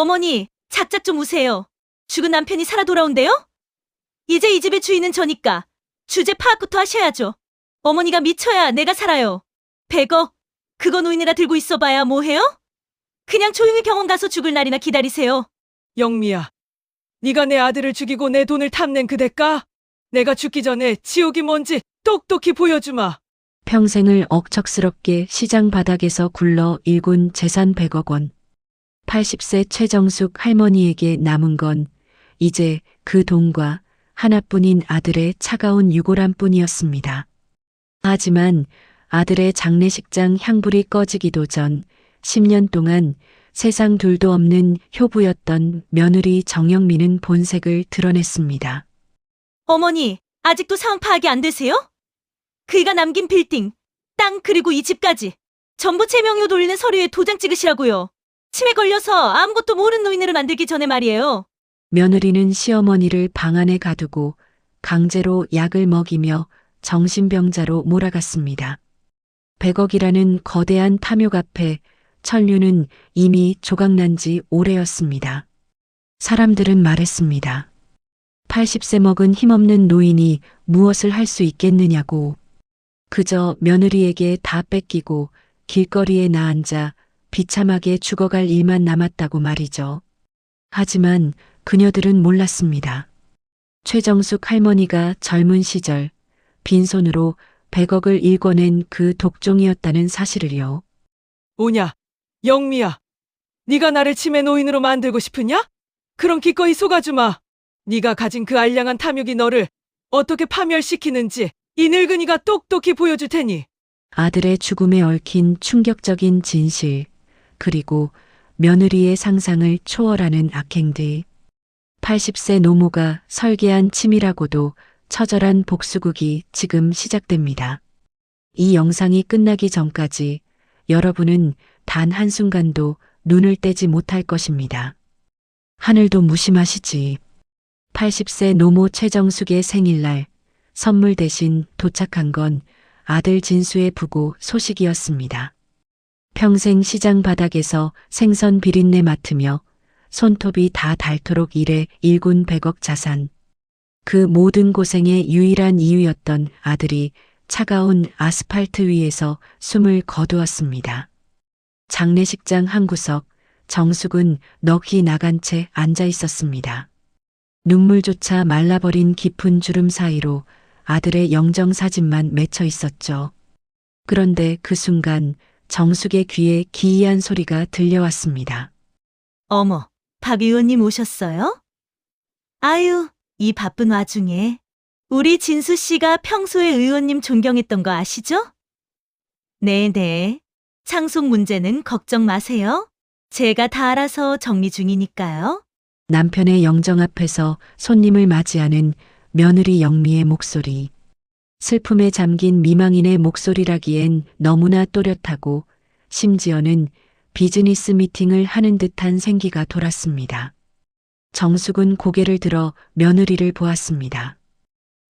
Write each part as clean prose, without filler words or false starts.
어머니, 작작 좀 우세요. 죽은 남편이 살아 돌아온대요? 이제 이 집의 주인은 저니까 주제 파악부터 하셔야죠. 어머니가 미쳐야 내가 살아요. 100억, 그거 노인네가 들고 있어봐야 뭐해요? 그냥 조용히 병원 가서 죽을 날이나 기다리세요. 영미야, 네가 내 아들을 죽이고 내 돈을 탐낸 그 대가? 내가 죽기 전에 지옥이 뭔지 똑똑히 보여주마. 평생을 억척스럽게 시장 바닥에서 굴러 일군 재산 100억 원. 80세 최정숙 할머니에게 남은 건 이제 그 돈과 하나뿐인 아들의 차가운 유골함뿐이었습니다. 하지만 아들의 장례식장 향불이 꺼지기도 전 10년 동안 세상 둘도 없는 효부였던 며느리 정영미는 본색을 드러냈습니다. 어머니, 아직도 상황 파악이 안 되세요? 그이가 남긴 빌딩, 땅 그리고 이 집까지 전부 제 명의로 돌리는 서류에 도장 찍으시라고요. 치매 걸려서 아무것도 모르는 노인네를 만들기 전에 말이에요. 며느리는 시어머니를 방 안에 가두고 강제로 약을 먹이며 정신병자로 몰아갔습니다. 100억이라는 거대한 탐욕 앞에 천류는 이미 조각난 지 오래였습니다. 사람들은 말했습니다. 80세 먹은 힘없는 노인이 무엇을 할 수 있겠느냐고. 그저 며느리에게 다 뺏기고 길거리에 나앉아 비참하게 죽어갈 일만 남았다고 말이죠. 하지만 그녀들은 몰랐습니다. 최정숙 할머니가 젊은 시절 빈손으로 100억을 일궈낸 그 독종이었다는 사실을요. 오냐, 영미야, 네가 나를 치매 노인으로 만들고 싶으냐? 그럼 기꺼이 속아주마. 네가 가진 그 알량한 탐욕이 너를 어떻게 파멸시키는지 이 늙은이가 똑똑히 보여줄 테니. 아들의 죽음에 얽힌 충격적인 진실, 그리고 며느리의 상상을 초월하는 악행들. 80세 노모가 설계한 치밀하고도 처절한 복수극이 지금 시작됩니다. 이 영상이 끝나기 전까지 여러분은 단 한순간도 눈을 떼지 못할 것입니다. 하늘도 무심하시지. 80세 노모 최정숙의 생일날 선물 대신 도착한 건 아들 진수의 부고 소식이었습니다. 평생 시장 바닥에서 생선 비린내 맡으며 손톱이 다 닳도록 일해 일군 100억 자산. 그 모든 고생의 유일한 이유였던 아들이 차가운 아스팔트 위에서 숨을 거두었습니다. 장례식장 한 구석, 정숙은 넋이 나간 채 앉아 있었습니다. 눈물조차 말라버린 깊은 주름 사이로 아들의 영정사진만 맺혀 있었죠. 그런데 그 순간 정숙의 귀에 기이한 소리가 들려왔습니다. 어머, 박 의원님 오셨어요? 아유, 이 바쁜 와중에 우리 진수 씨가 평소에 의원님 존경했던 거 아시죠? 네네. 상속 문제는 걱정 마세요. 제가 다 알아서 정리 중이니까요. 남편의 영정 앞에서 손님을 맞이하는 며느리 영미의 목소리. 슬픔에 잠긴 미망인의 목소리라기엔 너무나 또렷하고 심지어는 비즈니스 미팅을 하는 듯한 생기가 돌았습니다. 정숙은 고개를 들어 며느리를 보았습니다.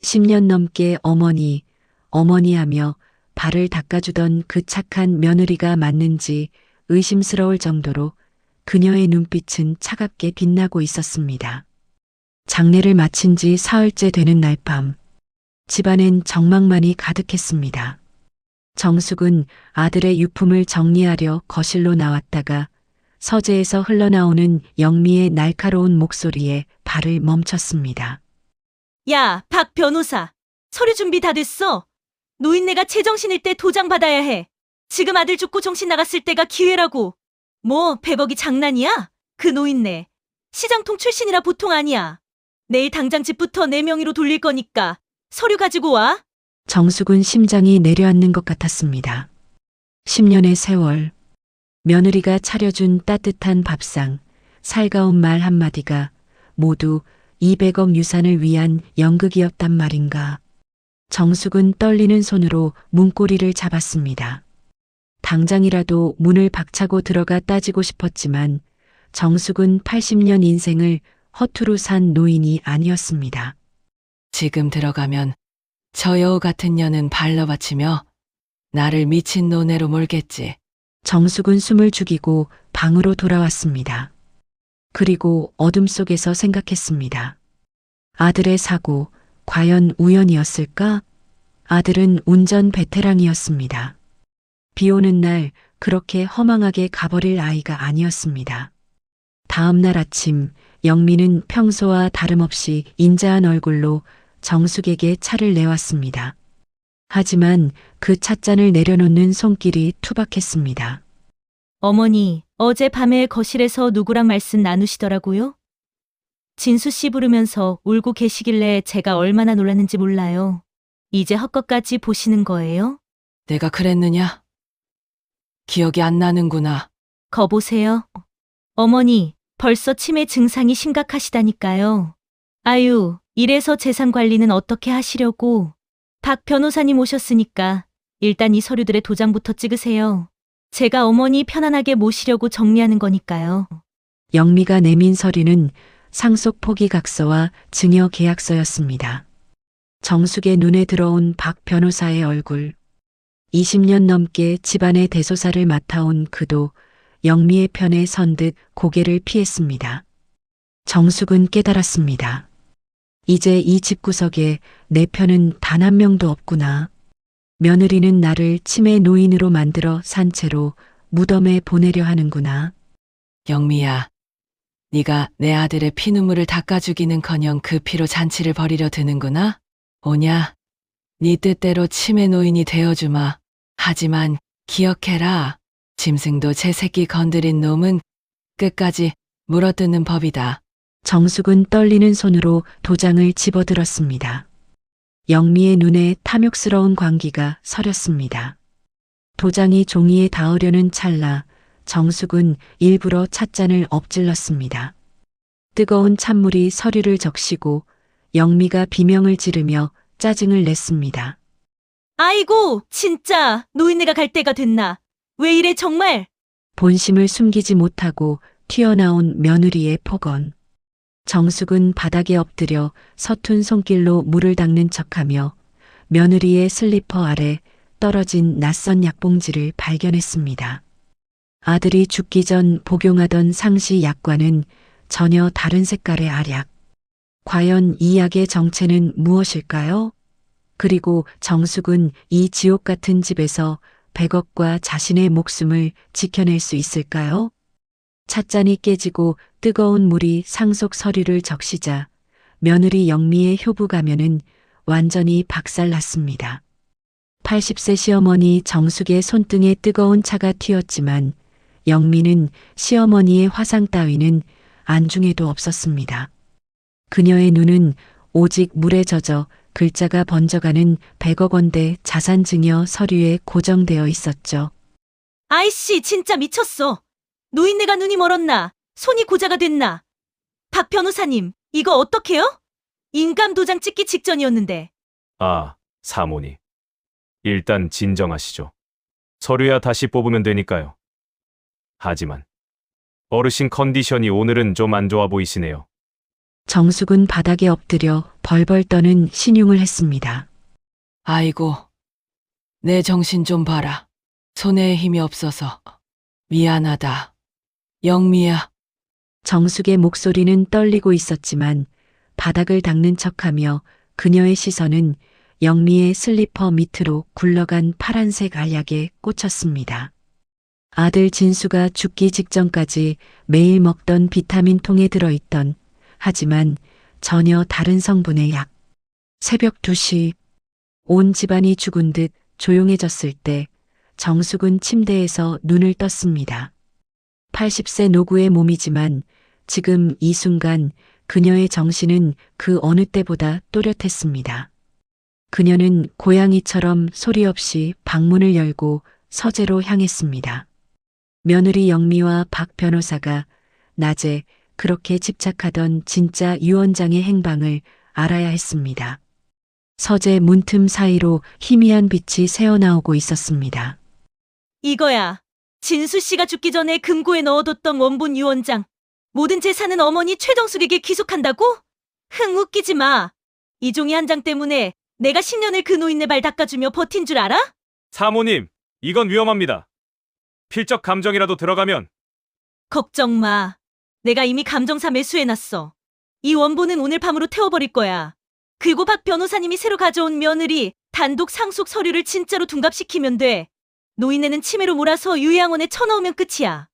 10년 넘게 어머니 하며 발을 닦아주던 그 착한 며느리가 맞는지 의심스러울 정도로 그녀의 눈빛은 차갑게 빛나고 있었습니다. 장례를 마친 지 사흘째 되는 날 밤, 집안엔 정막만이 가득했습니다. 정숙은 아들의 유품을 정리하려 거실로 나왔다가 서재에서 흘러나오는 영미의 날카로운 목소리에 발을 멈췄습니다. 야, 박 변호사. 서류 준비 다 됐어. 노인네가 제정신일 때 도장 받아야 해. 지금 아들 죽고 정신 나갔을 때가 기회라고. 뭐 100억이 장난이야? 그 노인네. 시장통 출신이라 보통 아니야. 내일 당장 집부터 내 명의로 돌릴 거니까 서류 가지고 와. 정숙은 심장이 내려앉는 것 같았습니다. 10년의 세월, 며느리가 차려준 따뜻한 밥상, 살가운 말 한마디가 모두 200억 유산을 위한 연극이었단 말인가. 정숙은 떨리는 손으로 문고리를 잡았습니다. 당장이라도 문을 박차고 들어가 따지고 싶었지만 정숙은 80년 인생을 허투루 산 노인이 아니었습니다. 지금 들어가면 저 여우 같은 년은 발로 받치며 나를 미친 노네로 몰겠지. 정숙은 숨을 죽이고 방으로 돌아왔습니다. 그리고 어둠 속에서 생각했습니다. 아들의 사고, 과연 우연이었을까? 아들은 운전 베테랑이었습니다. 비 오는 날 그렇게 허망하게 가버릴 아이가 아니었습니다. 다음 날 아침, 영미는 평소와 다름없이 인자한 얼굴로 정숙에게 차를 내왔습니다. 하지만 그 찻잔을 내려놓는 손길이 투박했습니다. 어머니, 어젯밤에 거실에서 누구랑 말씀 나누시더라고요? 진수 씨 부르면서 울고 계시길래 제가 얼마나 놀랐는지 몰라요. 이제 헛것까지 보시는 거예요? 내가 그랬느냐? 기억이 안 나는구나. 거보세요. 어머니, 벌써 치매 증상이 심각하시다니까요. 아유, 이래서 재산 관리는 어떻게 하시려고? 박 변호사님 오셨으니까 일단 이 서류들의 도장부터 찍으세요. 제가 어머니 편안하게 모시려고 정리하는 거니까요. 영미가 내민 서류는 상속 포기각서와 증여 계약서였습니다. 정숙의 눈에 들어온 박 변호사의 얼굴. 20년 넘게 집안의 대소사를 맡아온 그도 영미의 편에 선 듯 고개를 피했습니다. 정숙은 깨달았습니다. 이제 이 집구석에 내 편은 단 한 명도 없구나. 며느리는 나를 치매 노인으로 만들어 산채로 무덤에 보내려 하는구나. 영미야, 네가 내 아들의 피눈물을 닦아주기는커녕 그 피로 잔치를 벌이려 드는구나? 오냐? 네 뜻대로 치매 노인이 되어주마. 하지만 기억해라. 짐승도 제 새끼 건드린 놈은 끝까지 물어뜯는 법이다. 정숙은 떨리는 손으로 도장을 집어들었습니다. 영미의 눈에 탐욕스러운 광기가 서렸습니다. 도장이 종이에 닿으려는 찰나 정숙은 일부러 찻잔을 엎질렀습니다. 뜨거운 찬물이 서류를 적시고 영미가 비명을 지르며 짜증을 냈습니다. 아이고, 진짜 노인네가 갈 때가 됐나? 왜 이래 정말? 본심을 숨기지 못하고 튀어나온 며느리의 폭언. 정숙은 바닥에 엎드려 서툰 손길로 물을 닦는 척하며 며느리의 슬리퍼 아래 떨어진 낯선 약봉지를 발견했습니다. 아들이 죽기 전 복용하던 상시 약과는 전혀 다른 색깔의 알약. 과연 이 약의 정체는 무엇일까요? 그리고 정숙은 이 지옥 같은 집에서 100억과 자신의 목숨을 지켜낼 수 있을까요? 찻잔이 깨지고 뜨거운 물이 상속 서류를 적시자 며느리 영미의 효부 가면은 완전히 박살났습니다. 80세 시어머니 정숙의 손등에 뜨거운 차가 튀었지만 영미는 시어머니의 화상 따위는 안중에도 없었습니다. 그녀의 눈은 오직 물에 젖어 글자가 번져가는 100억 원대 자산증여 서류에 고정되어 있었죠. 아이씨, 진짜 미쳤어. 노인네가 눈이 멀었나? 손이 고자가 됐나? 박 변호사님, 이거 어떡해요? 인감 도장 찍기 직전이었는데. 아, 사모님. 일단 진정하시죠. 서류야 다시 뽑으면 되니까요. 하지만 어르신 컨디션이 오늘은 좀 안 좋아 보이시네요. 정숙은 바닥에 엎드려 벌벌 떠는 신용을 했습니다. 아이고, 내 정신 좀 봐라. 손에 힘이 없어서 미안하다. 영미야. 정숙의 목소리는 떨리고 있었지만 바닥을 닦는 척하며 그녀의 시선은 영미의 슬리퍼 밑으로 굴러간 파란색 알약에 꽂혔습니다. 아들 진수가 죽기 직전까지 매일 먹던 비타민 통에 들어있던 하지만 전혀 다른 성분의 약. 새벽 2시 온 집안이 죽은 듯 조용해졌을 때 정숙은 침대에서 눈을 떴습니다. 80세 노구의 몸이지만 지금 이 순간 그녀의 정신은 그 어느 때보다 또렷했습니다. 그녀는 고양이처럼 소리 없이 방문을 열고 서재로 향했습니다. 며느리 영미와 박 변호사가 낮에 그렇게 집착하던 진짜 유언장의 행방을 알아야 했습니다. 서재 문틈 사이로 희미한 빛이 새어나오고 있었습니다. 이거야. 진수 씨가 죽기 전에 금고에 넣어뒀던 원본 유언장. 모든 재산은 어머니 최정숙에게 귀속한다고? 흥, 웃기지 마. 이 종이 한 장 때문에 내가 10년을 그 노인네 발 닦아주며 버틴 줄 알아? 사모님, 이건 위험합니다. 필적 감정이라도 들어가면 걱정 마. 내가 이미 감정사 매수해놨어. 이 원본은 오늘 밤으로 태워버릴 거야. 그리고 박 변호사님이 새로 가져온 며느리 단독 상속 서류를 진짜로 둔갑시키면 돼. 노인네는 치매로 몰아서 요양원에 쳐넣으면 끝이야.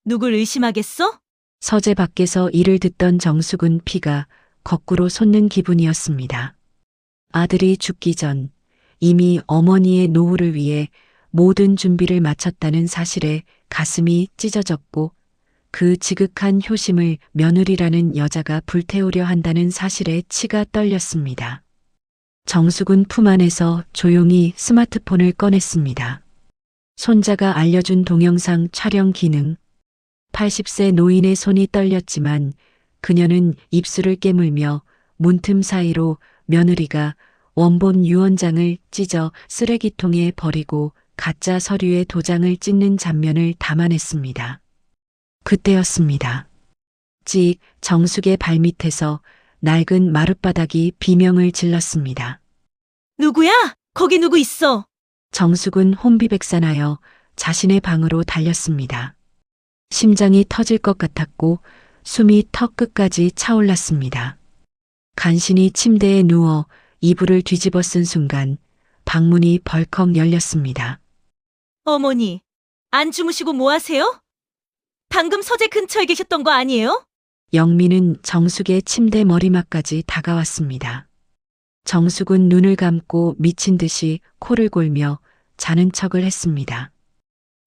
누굴 의심하겠어? 서재 밖에서 이를 듣던 정숙은 피가 거꾸로 솟는 기분이었습니다. 아들이 죽기 전 이미 어머니의 노후를 위해 모든 준비를 마쳤다는 사실에 가슴이 찢어졌고 그 지극한 효심을 며느리라는 여자가 불태우려 한다는 사실에 치가 떨렸습니다. 정숙은 품 안에서 조용히 스마트폰을 꺼냈습니다. 손자가 알려준 동영상 촬영 기능. 80세 노인의 손이 떨렸지만 그녀는 입술을 깨물며 문틈 사이로 며느리가 원본 유언장을 찢어 쓰레기통에 버리고 가짜 서류에 도장을 찍는 장면을 담아냈습니다. 그때였습니다. 찍 정숙의 발밑에서 낡은 마룻바닥이 비명을 질렀습니다. 누구야? 거기 누구 있어? 정숙은 혼비백산하여 자신의 방으로 달렸습니다. 심장이 터질 것 같았고 숨이 턱 끝까지 차올랐습니다. 간신히 침대에 누워 이불을 뒤집어 쓴 순간 방문이 벌컥 열렸습니다. 어머니, 안 주무시고 뭐 하세요? 방금 서재 근처에 계셨던 거 아니에요? 영미는 정숙의 침대 머리맡까지 다가왔습니다. 정숙은 눈을 감고 미친 듯이 코를 골며 자는 척을 했습니다.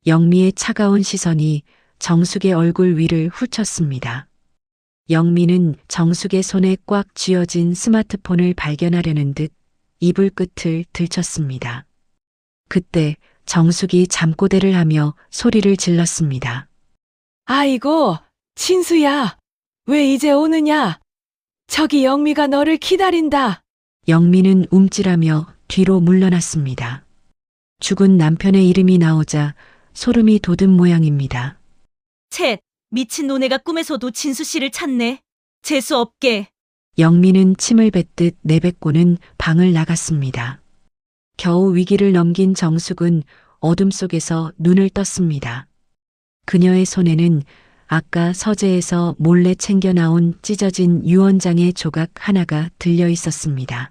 영미의 차가운 시선이 정숙의 얼굴 위를 훑었습니다. 영미는 정숙의 손에 꽉 쥐어진 스마트폰을 발견하려는 듯 이불 끝을 들쳤습니다. 그때 정숙이 잠꼬대를 하며 소리를 질렀습니다. 아이고, 친수야. 왜 이제 오느냐? 저기 영미가 너를 기다린다. 영미는 움찔하며 뒤로 물러났습니다. 죽은 남편의 이름이 나오자 소름이 돋은 모양입니다. 쳇, 미친 노네가 꿈에서도 진수 씨를 찾네. 재수 없게. 영미는 침을 뱉듯 내뱉고는 방을 나갔습니다. 겨우 위기를 넘긴 정숙은 어둠 속에서 눈을 떴습니다. 그녀의 손에는 아까 서재에서 몰래 챙겨 나온 찢어진 유언장의 조각 하나가 들려 있었습니다.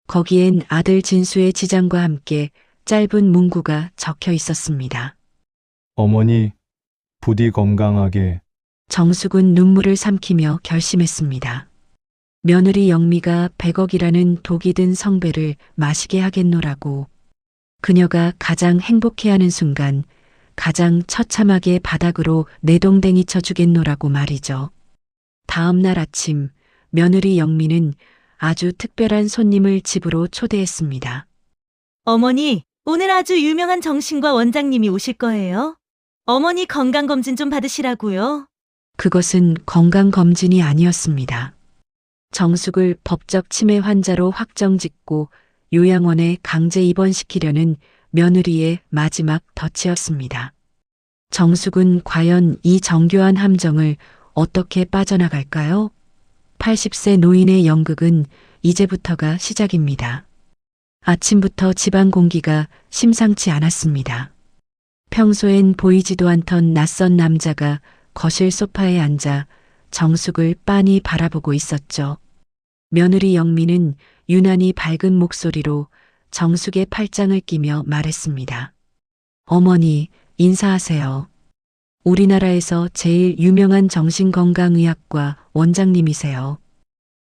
거기엔 아들 진수의 지장과 함께 짧은 문구가 적혀 있었습니다. 어머니, 부디 건강하게. 정숙은 눈물을 삼키며 결심했습니다. 며느리 영미가 100억이라는 독이 든 성배를 마시게 하겠노라고. 그녀가 가장 행복해하는 순간 가장 처참하게 바닥으로 내동댕이 쳐주겠노라고 말이죠. 다음 날 아침 며느리 영미는 아주 특별한 손님을 집으로 초대했습니다. 어머니, 오늘 아주 유명한 정신과 원장님이 오실 거예요. 어머니 건강검진 좀 받으시라고요. 그것은 건강검진이 아니었습니다. 정숙을 법적 치매 환자로 확정짓고 요양원에 강제 입원시키려는 며느리의 마지막 덫이었습니다. 정숙은 과연 이 정교한 함정을 어떻게 빠져나갈까요? 80세 노인의 연극은 이제부터가 시작입니다. 아침부터 집안 공기가 심상치 않았습니다. 평소엔 보이지도 않던 낯선 남자가 거실 소파에 앉아 정숙을 빤히 바라보고 있었죠. 며느리 영미는 유난히 밝은 목소리로 정숙의 팔짱을 끼며 말했습니다. 어머니, 인사하세요. 우리나라에서 제일 유명한 정신건강의학과 원장님이세요.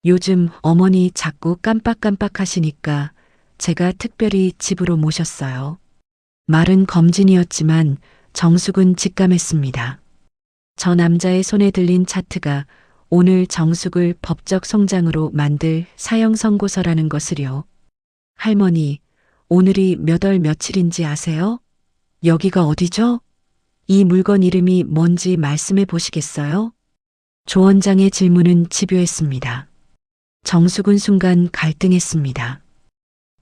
요즘 어머니 자꾸 깜빡깜빡 하시니까 제가 특별히 집으로 모셨어요. 말은 검진이었지만 정숙은 직감했습니다. 저 남자의 손에 들린 차트가 오늘 정숙을 법적 송장으로 만들 사형 선고서라는 것을요. 할머니, 오늘이 몇 월 며칠인지 아세요? 여기가 어디죠? 이 물건 이름이 뭔지 말씀해 보시겠어요? 조 원장의 질문은 집요했습니다. 정숙은 순간 갈등했습니다.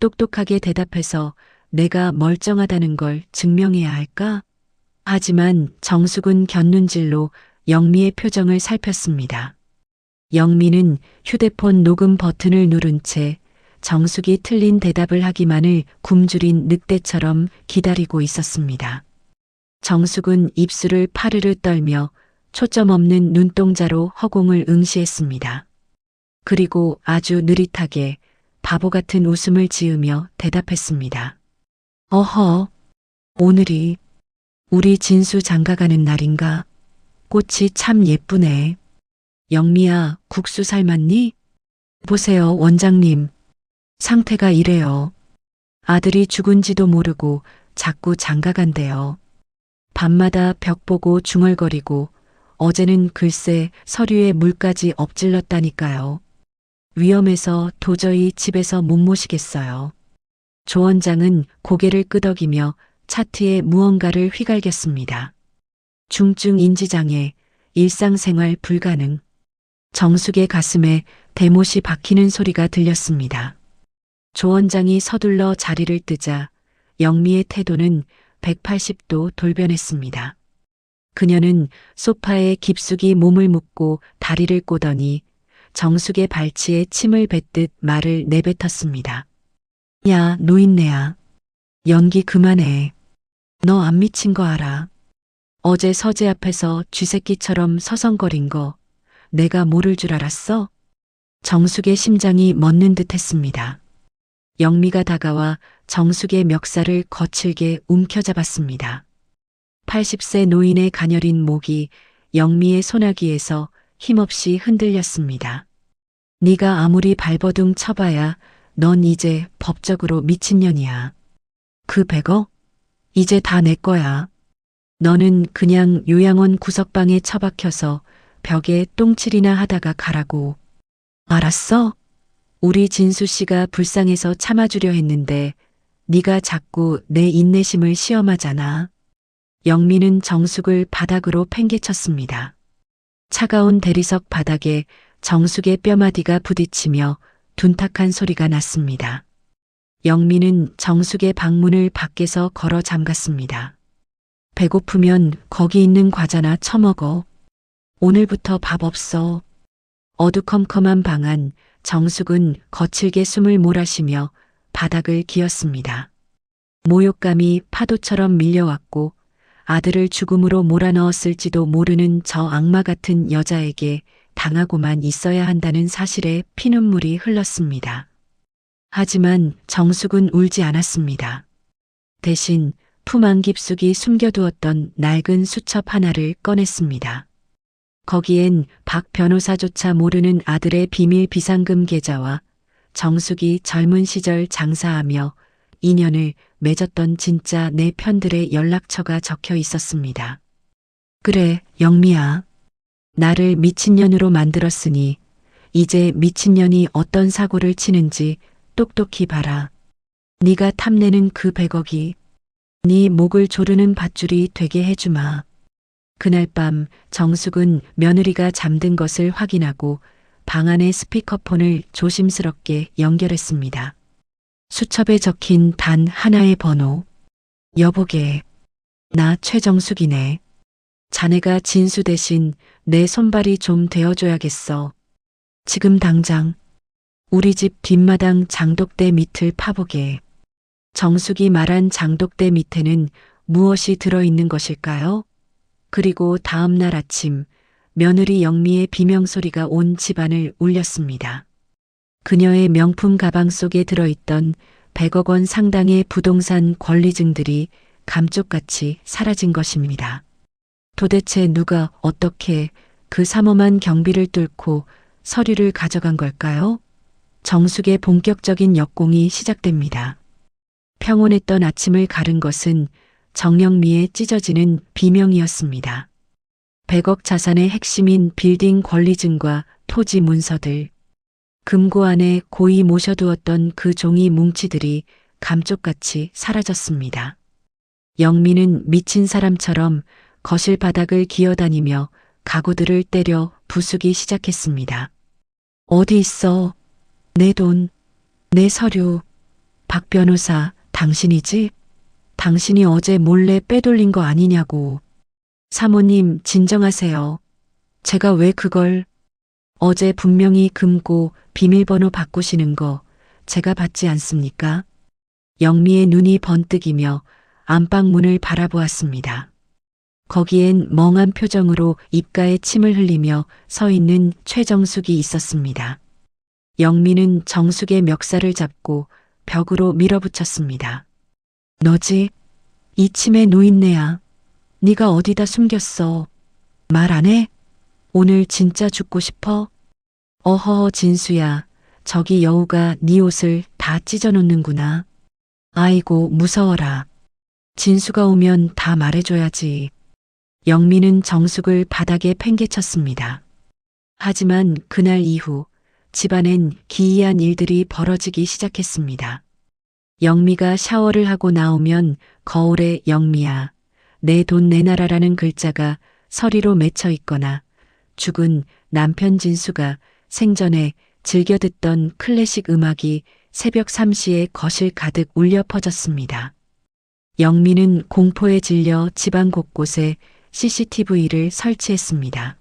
똑똑하게 대답해서 내가 멀쩡하다는 걸 증명해야 할까? 하지만 정숙은 곁눈질로 영미의 표정을 살폈습니다. 영미는 휴대폰 녹음 버튼을 누른 채 정숙이 틀린 대답을 하기만을 굶주린 늑대처럼 기다리고 있었습니다. 정숙은 입술을 파르르 떨며 초점 없는 눈동자로 허공을 응시했습니다. 그리고 아주 느릿하게 바보 같은 웃음을 지으며 대답했습니다. 어허, 오늘이 우리 진수 장가가는 날인가? 꽃이 참 예쁘네. 영미야, 국수 삶았니? 보세요, 원장님. 상태가 이래요. 아들이 죽은지도 모르고 자꾸 장가간대요. 밤마다 벽 보고 중얼거리고 어제는 글쎄 서류에 물까지 엎질렀다니까요. 위험해서 도저히 집에서 못 모시겠어요. 조 원장은 고개를 끄덕이며 차트에 무언가를 휘갈겼습니다. 중증 인지장애, 일상생활 불가능. 정숙의 가슴에 대못이 박히는 소리가 들렸습니다. 조 원장이 서둘러 자리를 뜨자 영미의 태도는 180도 돌변했습니다. 그녀는 소파에 깊숙이 몸을 묻고 다리를 꼬더니 정숙의 발치에 침을 뱉듯 말을 내뱉었습니다. 야, 노인네야. 연기 그만해. 너 안 미친 거 알아? 어제 서재 앞에서 쥐새끼처럼 서성거린 거 내가 모를 줄 알았어? 정숙의 심장이 멎는 듯 했습니다. 영미가 다가와 정숙의 멱살을 거칠게 움켜잡았습니다. 80세 노인의 가녀린 목이 영미의 소나기에서 힘없이 흔들렸습니다. 네가 아무리 발버둥 쳐봐야 넌 이제 법적으로 미친년이야. 그 100억? 이제 다 내 거야. 너는 그냥 요양원 구석방에 처박혀서 벽에 똥칠이나 하다가 가라고. 알았어? 우리 진수 씨가 불쌍해서 참아주려 했는데 네가 자꾸 내 인내심을 시험하잖아. 영미는 정숙을 바닥으로 팽개쳤습니다. 차가운 대리석 바닥에 정숙의 뼈마디가 부딪히며 둔탁한 소리가 났습니다. 영미는 정숙의 방문을 밖에서 걸어 잠갔습니다. 배고프면 거기 있는 과자나 처먹어. 오늘부터 밥 없어. 어두컴컴한 방 안 정숙은 거칠게 숨을 몰아쉬며 바닥을 기었습니다. 모욕감이 파도처럼 밀려왔고 아들을 죽음으로 몰아넣었을지도 모르는 저 악마 같은 여자에게 당하고만 있어야 한다는 사실에 피눈물이 흘렀습니다. 하지만 정숙은 울지 않았습니다. 대신 품 안 깊숙이 숨겨두었던 낡은 수첩 하나를 꺼냈습니다. 거기엔 박 변호사조차 모르는 아들의 비밀 비상금 계좌와 정숙이 젊은 시절 장사하며 인연을 맺었던 진짜 내 편들의 연락처가 적혀 있었습니다. 그래, 영미야. 나를 미친년으로 만들었으니 이제 미친년이 어떤 사고를 치는지 똑똑히 봐라. 네가 탐내는 그 100억이 네 목을 조르는 밧줄이 되게 해주마. 그날 밤 정숙은 며느리가 잠든 것을 확인하고 방 안의 스피커폰을 조심스럽게 연결했습니다. 수첩에 적힌 단 하나의 번호. 여보게, 나 최정숙이네. 자네가 진수 대신 내 손발이 좀 되어줘야겠어. 지금 당장 우리 집 뒷마당 장독대 밑을 파보게. 정숙이 말한 장독대 밑에는 무엇이 들어있는 것일까요? 그리고 다음 날 아침 며느리 영미의 비명소리가 온 집안을 울렸습니다. 그녀의 명품 가방 속에 들어있던 100억 원 상당의 부동산 권리증들이 감쪽같이 사라진 것입니다. 도대체 누가 어떻게 그 삼엄한 경비를 뚫고 서류를 가져간 걸까요? 정숙의 본격적인 역공이 시작됩니다. 평온했던 아침을 가른 것은 정영미의 찢어지는 비명이었습니다. 100억 자산의 핵심인 빌딩 권리증과 토지 문서들, 금고 안에 고이 모셔두었던 그 종이 뭉치들이 감쪽같이 사라졌습니다. 영미는 미친 사람처럼 거실 바닥을 기어다니며 가구들을 때려 부수기 시작했습니다. 어디 있어? 내 돈, 내 서류. 박 변호사, 당신이지? 당신이 어제 몰래 빼돌린 거 아니냐고. 사모님, 진정하세요. 제가 왜 그걸... 어제 분명히 금고 비밀번호 바꾸시는 거 제가 봤지 않습니까? 영미의 눈이 번뜩이며 안방 문을 바라보았습니다. 거기엔 멍한 표정으로 입가에 침을 흘리며 서 있는 최정숙이 있었습니다. 영미는 정숙의 멱살을 잡고 벽으로 밀어붙였습니다. 너지? 이 치매 노인네야. 네가 어디다 숨겼어? 말 안 해? 오늘 진짜 죽고 싶어? 어허 진수야. 저기 여우가 네 옷을 다 찢어놓는구나. 아이고 무서워라. 진수가 오면 다 말해줘야지. 영미는 정숙을 바닥에 팽개쳤습니다. 하지만 그날 이후 집안엔 기이한 일들이 벌어지기 시작했습니다. 영미가 샤워를 하고 나오면 거울에 영미야, 내 돈 내놔라라는 글자가 서리로 맺혀 있거나 죽은 남편 진수가 생전에 즐겨 듣던 클래식 음악이 새벽 3시에 거실 가득 울려 퍼졌습니다. 영미는 공포에 질려 집안 곳곳에 CCTV를 설치했습니다.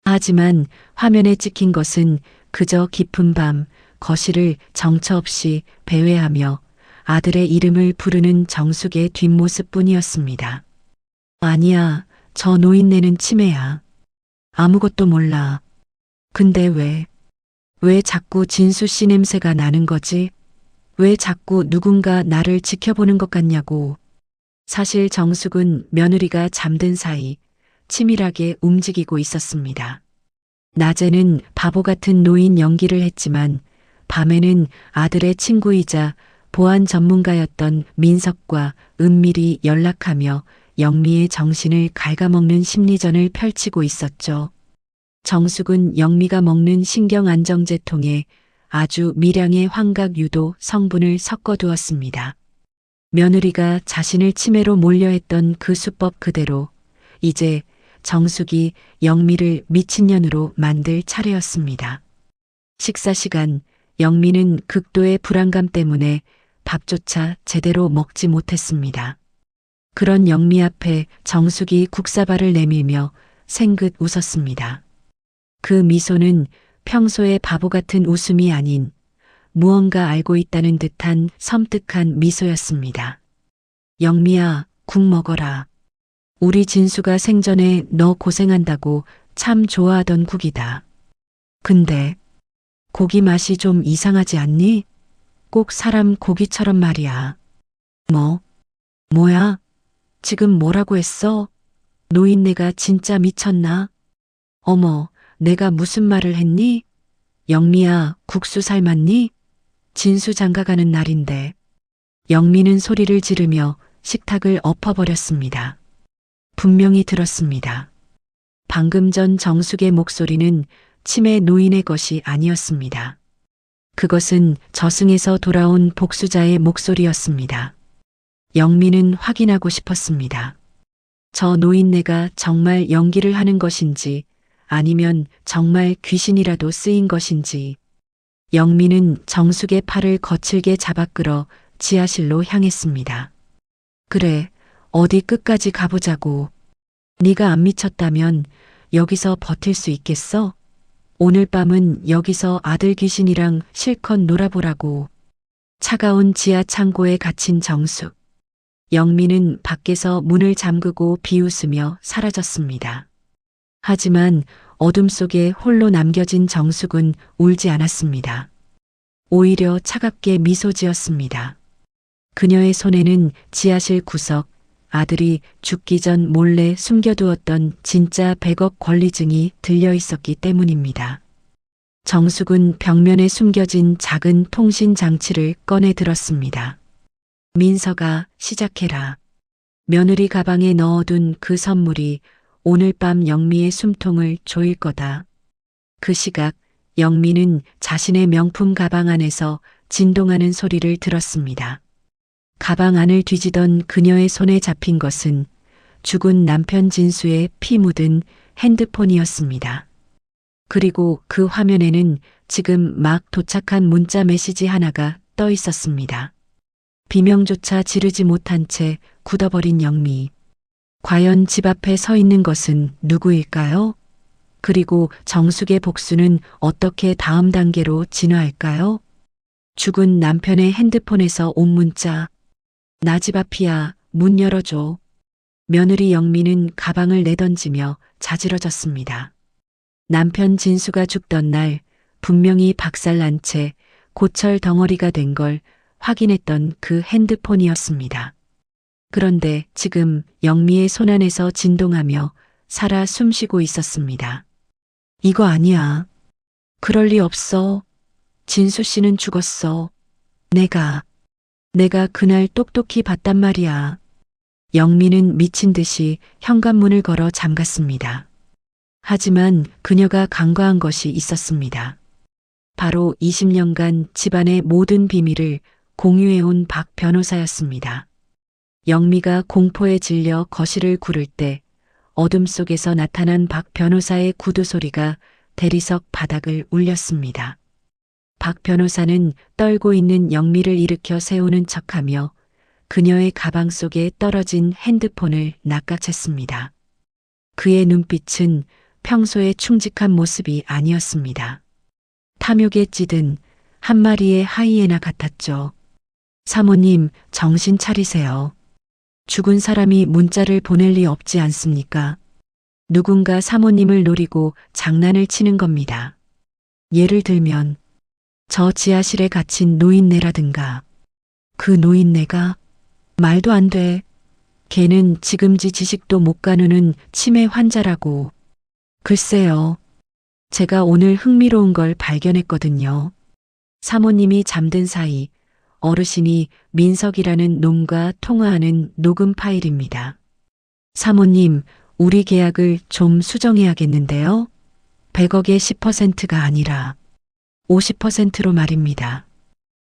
하지만 화면에 찍힌 것은 그저 깊은 밤 거실을 정처 없이 배회하며 아들의 이름을 부르는 정숙의 뒷모습뿐이었습니다. 아니야, 저 노인네는 치매야. 아무것도 몰라. 근데 왜 자꾸 진수 씨 냄새가 나는 거지? 왜 자꾸 누군가 나를 지켜보는 것 같냐고. 사실 정숙은 며느리가 잠든 사이 치밀하게 움직이고 있었습니다. 낮에는 바보 같은 노인 연기를 했지만 밤에는 아들의 친구이자 보안 전문가였던 민석과 은밀히 연락하며 영미의 정신을 갉아먹는 심리전을 펼치고 있었죠. 정숙은 영미가 먹는 신경안정제통에 아주 미량의 환각 유도 성분을 섞어두었습니다. 며느리가 자신을 치매로 몰려했던 그 수법 그대로 이제 정숙이 영미를 미친년으로 만들 차례였습니다. 식사 시간, 영미는 극도의 불안감 때문에 밥조차 제대로 먹지 못했습니다. 그런 영미 앞에 정숙이 국사발을 내밀며 생긋 웃었습니다. 그 미소는 평소의 바보 같은 웃음이 아닌 무언가 알고 있다는 듯한 섬뜩한 미소였습니다. 영미야, 국 먹어라. 우리 진수가 생전에 너 고생한다고 참 좋아하던 국이다. 근데 고기 맛이 좀 이상하지 않니? 꼭 사람 고기처럼 말이야. 뭐야? 지금 뭐라고 했어? 노인네가 진짜 미쳤나? 어머, 내가 무슨 말을 했니? 영미야, 국수 삶았니? 진수 장가가는 날인데. 영미는 소리를 지르며 식탁을 엎어버렸습니다. 분명히 들었습니다. 방금 전 정숙의 목소리는 치매 노인의 것이 아니었습니다. 그것은 저승에서 돌아온 복수자의 목소리였습니다. 영미는 확인하고 싶었습니다. 저 노인네가 정말 연기를 하는 것인지 아니면 정말 귀신이라도 쓰인 것인지. 영미는 정숙의 팔을 거칠게 잡아 끌어 지하실로 향했습니다. 그래, 어디 끝까지 가보자고. 네가 안 미쳤다면 여기서 버틸 수 있겠어? 오늘 밤은 여기서 아들 귀신이랑 실컷 놀아보라고. 차가운 지하 창고에 갇힌 정숙. 영미는 밖에서 문을 잠그고 비웃으며 사라졌습니다. 하지만 어둠 속에 홀로 남겨진 정숙은 울지 않았습니다. 오히려 차갑게 미소 지었습니다. 그녀의 손에는 지하실 구석, 아들이 죽기 전 몰래 숨겨두었던 진짜 100억 권리증이 들려 있었기 때문입니다. 정숙은 벽면에 숨겨진 작은 통신 장치를 꺼내 들었습니다. 민서가 시작해라. 며느리 가방에 넣어둔 그 선물이 오늘 밤 영미의 숨통을 조일 거다. 그 시각 영미는 자신의 명품 가방 안에서 진동하는 소리를 들었습니다. 가방 안을 뒤지던 그녀의 손에 잡힌 것은 죽은 남편 진수의 피 묻은 핸드폰이었습니다. 그리고 그 화면에는 지금 막 도착한 문자 메시지 하나가 떠 있었습니다. 비명조차 지르지 못한 채 굳어버린 영미. 과연 집 앞에 서 있는 것은 누구일까요? 그리고 정숙의 복수는 어떻게 다음 단계로 진화할까요? 죽은 남편의 핸드폰에서 온 문자. 나 집 앞이야. 문 열어줘. 며느리 영미는 가방을 내던지며 자지러졌습니다. 남편 진수가 죽던 날 분명히 박살난 채 고철 덩어리가 된 걸 확인했던 그 핸드폰이었습니다. 그런데 지금 영미의 손안에서 진동하며 살아 숨쉬고 있었습니다. 이거 아니야. 그럴 리 없어. 진수 씨는 죽었어. 내가 그날 똑똑히 봤단 말이야. 영미는 미친 듯이 현관문을 걸어 잠갔습니다. 하지만 그녀가 간과한 것이 있었습니다. 바로 20년간 집안의 모든 비밀을 공유해온 박 변호사였습니다. 영미가 공포에 질려 거실을 구를 때 어둠 속에서 나타난 박 변호사의 구두 소리가 대리석 바닥을 울렸습니다. 박 변호사는 떨고 있는 영미를 일으켜 세우는 척하며 그녀의 가방 속에 떨어진 핸드폰을 낚아챘습니다. 그의 눈빛은 평소에 충직한 모습이 아니었습니다. 탐욕에 찌든 한 마리의 하이에나 같았죠. 사모님, 정신 차리세요. 죽은 사람이 문자를 보낼 리 없지 않습니까? 누군가 사모님을 노리고 장난을 치는 겁니다. 예를 들면 저 지하실에 갇힌 노인네라든가. 그 노인네가 말도 안 돼. 걔는 지금지 지식도 못 가누는 치매 환자라고. 글쎄요. 제가 오늘 흥미로운 걸 발견했거든요. 사모님이 잠든 사이 어르신이 민석이라는 놈과 통화하는 녹음 파일입니다. 사모님, 우리 계약을 좀 수정해야겠는데요. 100억의 10%가 아니라 50%로 말입니다.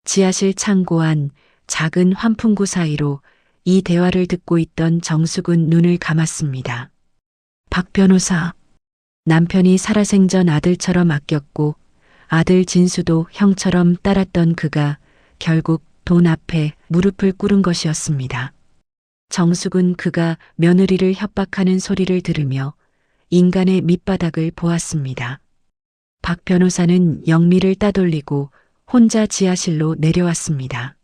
지하실 창고 안 작은 환풍구 사이로 이 대화를 듣고 있던 정숙은 눈을 감았습니다. 박 변호사, 남편이 살아생전 아들처럼 아꼈고 아들 진수도 형처럼 따랐던 그가 결국 돈 앞에 무릎을 꿇은 것이었습니다. 정숙은 그가 며느리를 협박하는 소리를 들으며 인간의 밑바닥을 보았습니다. 박 변호사는 영미를 따돌리고 혼자 지하실로 내려왔습니다.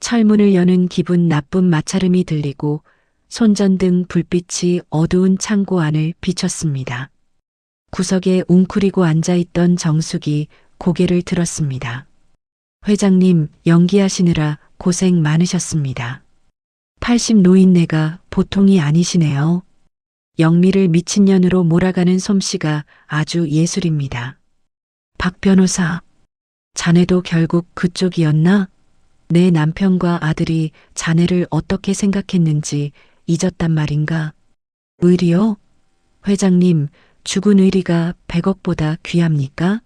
철문을 여는 기분 나쁜 마찰음이 들리고 손전등 불빛이 어두운 창고 안을 비췄습니다. 구석에 웅크리고 앉아있던 정숙이 고개를 들었습니다. 회장님, 연기하시느라 고생 많으셨습니다. 80 노인네가 보통이 아니시네요. 영미를 미친년으로 몰아가는 솜씨가 아주 예술입니다. 박 변호사, 자네도 결국 그쪽이었나? 내 남편과 아들이 자네를 어떻게 생각했는지 잊었단 말인가? 의리요? 회장님, 죽은 의리가 100억보다 귀합니까?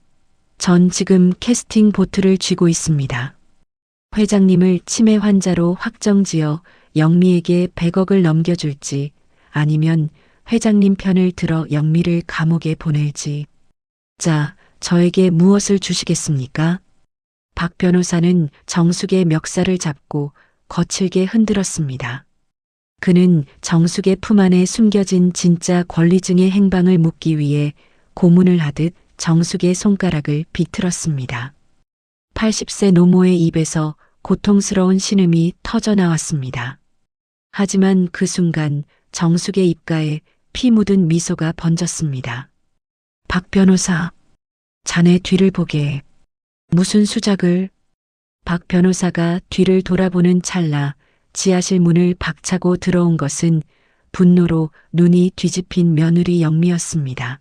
전 지금 캐스팅 보트를 쥐고 있습니다. 회장님을 치매 환자로 확정지어 영미에게 100억을 넘겨줄지 아니면 회장님 편을 들어 영미를 감옥에 보낼지. 자, 저에게 무엇을 주시겠습니까? 박 변호사는 정숙의 멱살을 잡고 거칠게 흔들었습니다. 그는 정숙의 품 안에 숨겨진 진짜 권리증의 행방을 묻기 위해 고문을 하듯 정숙의 손가락을 비틀었습니다. 80세 노모의 입에서 고통스러운 신음이 터져 나왔습니다. 하지만 그 순간 정숙의 입가에 피 묻은 미소가 번졌습니다. 박 변호사, 자네 뒤를 보게. 무슨 수작을? 박 변호사가 뒤를 돌아보는 찰나 지하실 문을 박차고 들어온 것은 분노로 눈이 뒤집힌 며느리 영미였습니다.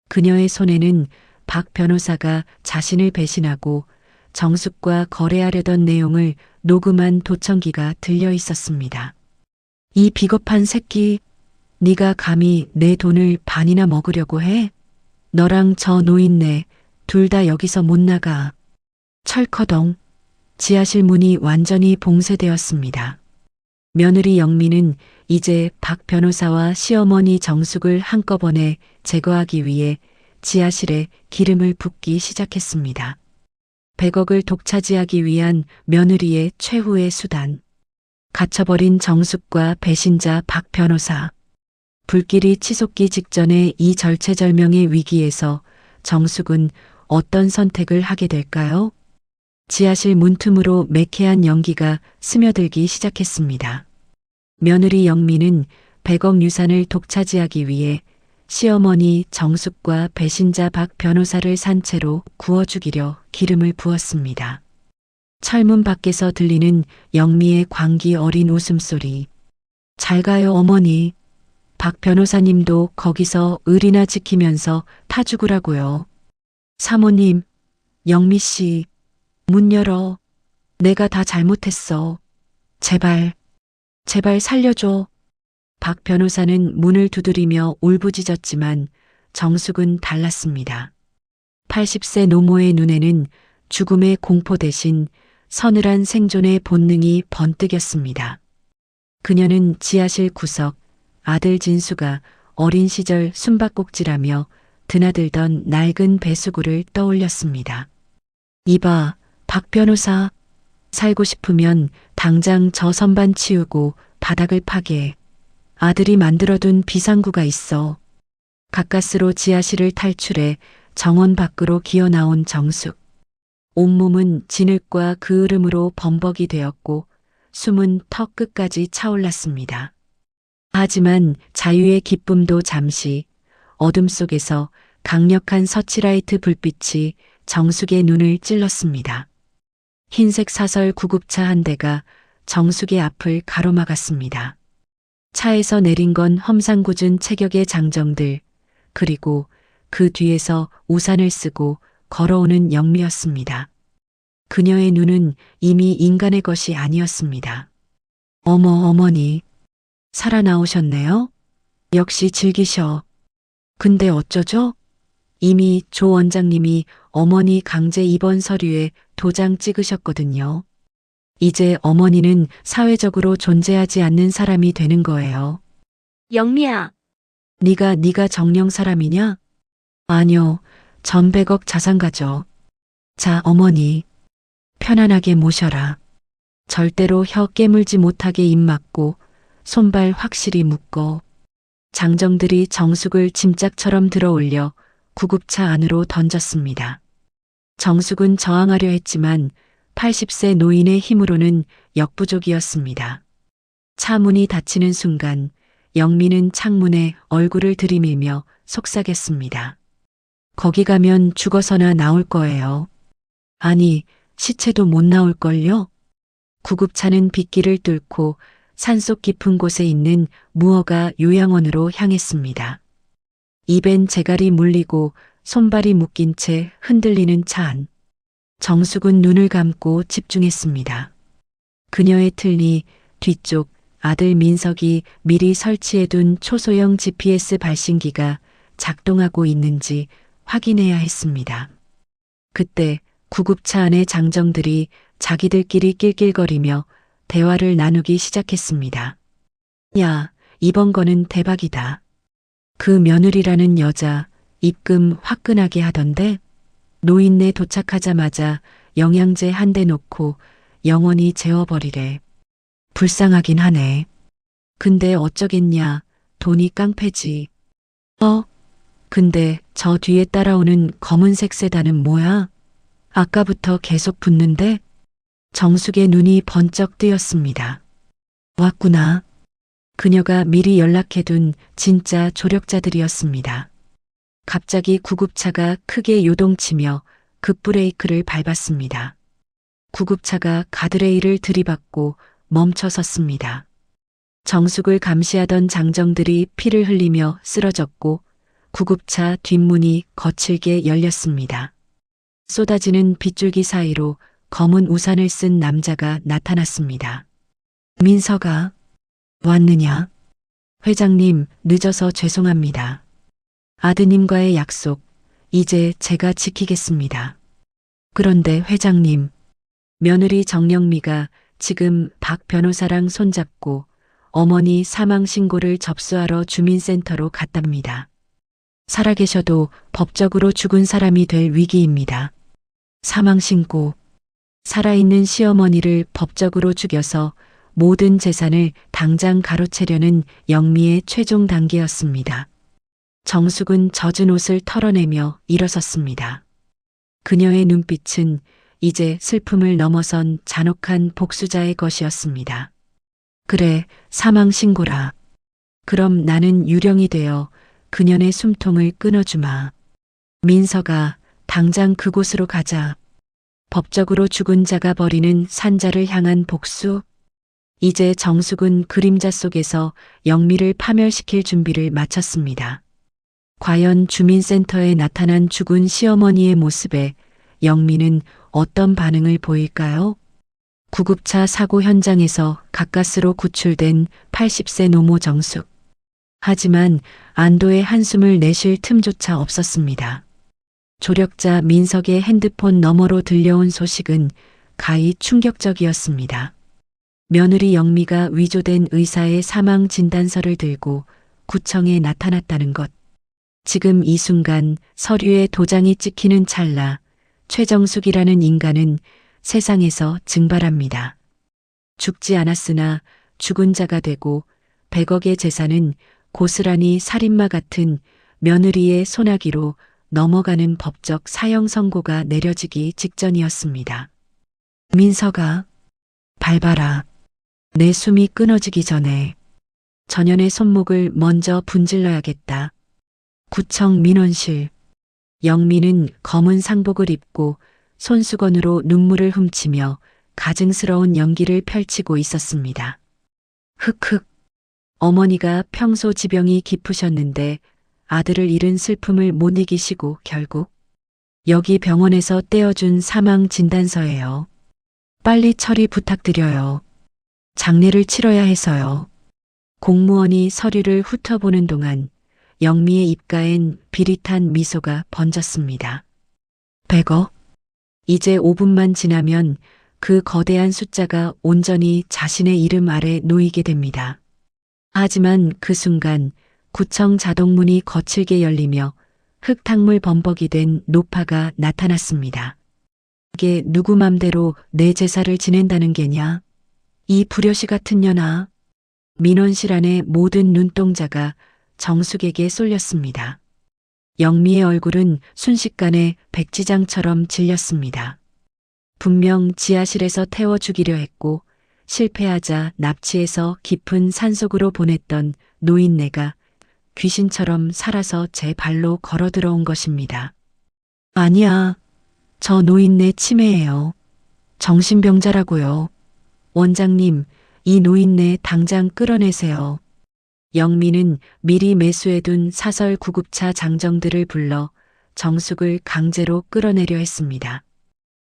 그녀의 손에는 박 변호사가 자신을 배신하고 정숙과 거래하려던 내용을 녹음한 도청기가 들려 있었습니다. 이 비겁한 새끼, 네가 감히 내 돈을 반이나 먹으려고 해? 너랑 저 노인네 둘 다 여기서 못 나가. 철커덩. 지하실 문이 완전히 봉쇄되었습니다. 며느리 영미는 이제 박 변호사와 시어머니 정숙을 한꺼번에 제거하기 위해 지하실에 기름을 붓기 시작했습니다. 100억을 독차지하기 위한 며느리의 최후의 수단. 갇혀버린 정숙과 배신자 박 변호사. 불길이 치솟기 직전의 이 절체절명의 위기에서 정숙은 어떤 선택을 하게 될까요? 지하실 문틈으로 매캐한 연기가 스며들기 시작했습니다. 며느리 영미는 100억 유산을 독차지하기 위해 시어머니 정숙과 배신자 박 변호사를 산채로 구워 죽이려 기름을 부었습니다. 철문 밖에서 들리는 영미의 광기 어린 웃음소리. 잘 가요 어머니. 박 변호사님도 거기서 을이나 지키면서 타 죽으라고요. 사모님, 영미 씨, 문 열어. 내가 다 잘못했어. 제발, 제발 살려줘. 박 변호사는 문을 두드리며 울부짖었지만 정숙은 달랐습니다. 80세 노모의 눈에는 죽음의 공포 대신 서늘한 생존의 본능이 번뜩였습니다. 그녀는 지하실 구석 아들 진수가 어린 시절 숨바꼭질하며 드나들던 낡은 배수구를 떠올렸습니다. 이봐, 박 변호사. 살고 싶으면 당장 저 선반 치우고 바닥을 파게. 아들이 만들어둔 비상구가 있어. 가까스로 지하실을 탈출해 정원 밖으로 기어 나온 정숙. 온몸은 진흙과 그 으름으로 범벅이 되었고 숨은 턱 끝까지 차올랐습니다. 하지만 자유의 기쁨도 잠시 어둠 속에서 강력한 서치라이트 불빛이 정숙의 눈을 찔렀습니다. 흰색 사설 구급차 한 대가 정숙의 앞을 가로막았습니다. 차에서 내린 건 험상궂은 체격의 장정들, 그리고 그 뒤에서 우산을 쓰고 걸어오는 영미였습니다. 그녀의 눈은 이미 인간의 것이 아니었습니다. 어머 어머니, 살아나오셨네요? 역시 즐기셔. 근데 어쩌죠? 이미 조 원장님이 어머니 강제 입원 서류에 도장 찍으셨거든요. 이제 어머니는 사회적으로 존재하지 않는 사람이 되는 거예요. 영미야. 네가 정령 사람이냐? 아니요, 전 100억 자산가죠. 자, 어머니. 편안하게 모셔라. 절대로 혀 깨물지 못하게 입 막고 손발 확실히 묶어. 장정들이 정숙을 짐짝처럼 들어올려 구급차 안으로 던졌습니다. 정숙은 저항하려 했지만 80세 노인의 힘으로는 역부족이었습니다. 차 문이 닫히는 순간 영미는 창문에 얼굴을 들이밀며 속삭였습니다. 거기 가면 죽어서나 나올 거예요. 아니, 시체도 못 나올걸요? 구급차는 빗길을 뚫고 산속 깊은 곳에 있는 무허가 요양원으로 향했습니다. 입엔 재갈이 물리고 손발이 묶인 채 흔들리는 차 안. 정숙은 눈을 감고 집중했습니다. 그녀의 틀니 뒤쪽 아들 민석이 미리 설치해둔 초소형 GPS 발신기가 작동하고 있는지 확인해야 했습니다. 그때 구급차 안의 장정들이 자기들끼리 낄낄거리며 대화를 나누기 시작했습니다. 야, 이번 거는 대박이다. 그 며느리라는 여자 입금 화끈하게 하던데 노인네 도착하자마자 영양제 한 대 놓고 영원히 재워버리래. 불쌍하긴 하네. 근데 어쩌겠냐. 돈이 깡패지. 근데 저 뒤에 따라오는 검은색 세단은 뭐야? 아까부터 계속 붙는데? 정숙의 눈이 번쩍 뜨였습니다. 왔구나. 그녀가 미리 연락해둔 진짜 조력자들이었습니다. 갑자기 구급차가 크게 요동치며 급브레이크를 밟았습니다. 구급차가 가드레일을 들이받고 멈춰 섰습니다. 정숙을 감시하던 장정들이 피를 흘리며 쓰러졌고 구급차 뒷문이 거칠게 열렸습니다. 쏟아지는 빗줄기 사이로 검은 우산을 쓴 남자가 나타났습니다. 민서가 왔느냐? 회장님, 늦어서 죄송합니다. 아드님과의 약속, 이제 제가 지키겠습니다. 그런데 회장님, 며느리 정영미가 지금 박 변호사랑 손잡고 어머니 사망 신고를 접수하러 주민센터로 갔답니다. 살아계셔도 법적으로 죽은 사람이 될 위기입니다. 사망 신고, 살아있는 시어머니를 법적으로 죽여서 모든 재산을 당장 가로채려는 영미의 최종 단계였습니다. 정숙은 젖은 옷을 털어내며 일어섰습니다. 그녀의 눈빛은 이제 슬픔을 넘어선 잔혹한 복수자의 것이었습니다. 그래, 사망 신고라. 그럼 나는 유령이 되어 그년의 숨통을 끊어주마. 민서가 당장 그곳으로 가자. 법적으로 죽은 자가 벌이는 산자를 향한 복수. 이제 정숙은 그림자 속에서 영미를 파멸시킬 준비를 마쳤습니다. 과연 주민센터에 나타난 죽은 시어머니의 모습에 영미는 어떤 반응을 보일까요? 구급차 사고 현장에서 가까스로 구출된 80세 노모 정숙. 하지만 안도의 한숨을 내쉴 틈조차 없었습니다. 조력자 민석의 핸드폰 너머로 들려온 소식은 가히 충격적이었습니다. 며느리 영미가 위조된 의사의 사망 진단서를 들고 구청에 나타났다는 것. 지금 이 순간 서류에 도장이 찍히는 찰나 최정숙이라는 인간은 세상에서 증발합니다. 죽지 않았으나 죽은 자가 되고 100억의 재산은 고스란히 살인마 같은 며느리의 소나기로 넘어가는 법적 사형 선고가 내려지기 직전이었습니다. 민서가 밟아라. 내 숨이 끊어지기 전에 전현의 손목을 먼저 분질러야겠다. 구청 민원실. 영미는 검은 상복을 입고 손수건으로 눈물을 훔치며 가증스러운 연기를 펼치고 있었습니다. 흑흑. 어머니가 평소 지병이 깊으셨는데 아들을 잃은 슬픔을 못 이기시고 결국 여기 병원에서 떼어준 사망 진단서예요. 빨리 처리 부탁드려요. 장례를 치러야 해서요. 공무원이 서류를 훑어보는 동안 영미의 입가엔 비릿한 미소가 번졌습니다. 100억? 이제 5분만 지나면 그 거대한 숫자가 온전히 자신의 이름 아래 놓이게 됩니다. 하지만 그 순간 구청 자동문이 거칠게 열리며 흙탕물 범벅이 된 노파가 나타났습니다. 이게 누구 맘대로 내 제사를 지낸다는 게냐? 이 불효시 같은 년아. 민원실 안의 모든 눈동자가 정숙에게 쏠렸습니다. 영미의 얼굴은 순식간에 백지장처럼 질렸습니다. 분명 지하실에서 태워 죽이려 했고 실패하자 납치해서 깊은 산속으로 보냈던 노인네가 귀신처럼 살아서 제 발로 걸어 들어온 것입니다. 아니야. 저 노인네 치매예요. 정신병자라고요. 원장님, 이 노인네 당장 끌어내세요. 영미는 미리 매수해둔 사설 구급차 장정들을 불러 정숙을 강제로 끌어내려 했습니다.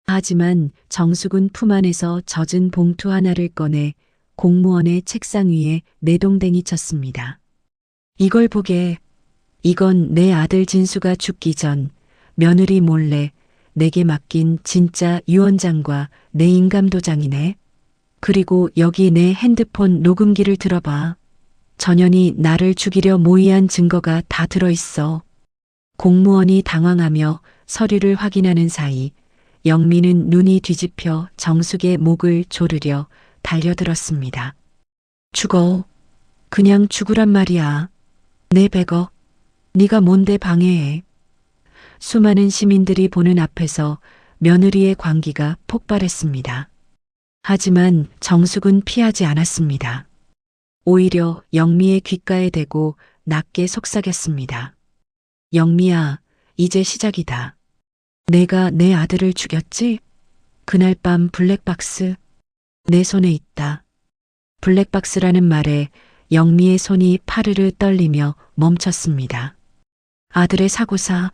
하지만 정숙은 품 안에서 젖은 봉투 하나를 꺼내 공무원의 책상 위에 내동댕이 쳤습니다. 이걸 보게. 이건 내 아들 진수가 죽기 전 며느리 몰래 내게 맡긴 진짜 유언장과 내 인감도장이네. 그리고 여기 내 핸드폰 녹음기를 들어봐. 전현이 나를 죽이려 모의한 증거가 다 들어있어. 공무원이 당황하며 서류를 확인하는 사이 영미는 눈이 뒤집혀 정숙의 목을 조르려 달려들었습니다. 죽어. 그냥 죽으란 말이야. 내 100억. 네가 뭔데 방해해. 수많은 시민들이 보는 앞에서 며느리의 광기가 폭발했습니다. 하지만 정숙은 피하지 않았습니다. 오히려 영미의 귓가에 대고 낮게 속삭였습니다. 영미야, 이제 시작이다. 내가 내 아들을 죽였지? 그날 밤 블랙박스 내 손에 있다. 블랙박스라는 말에 영미의 손이 파르르 떨리며 멈췄습니다. 아들의 사고사.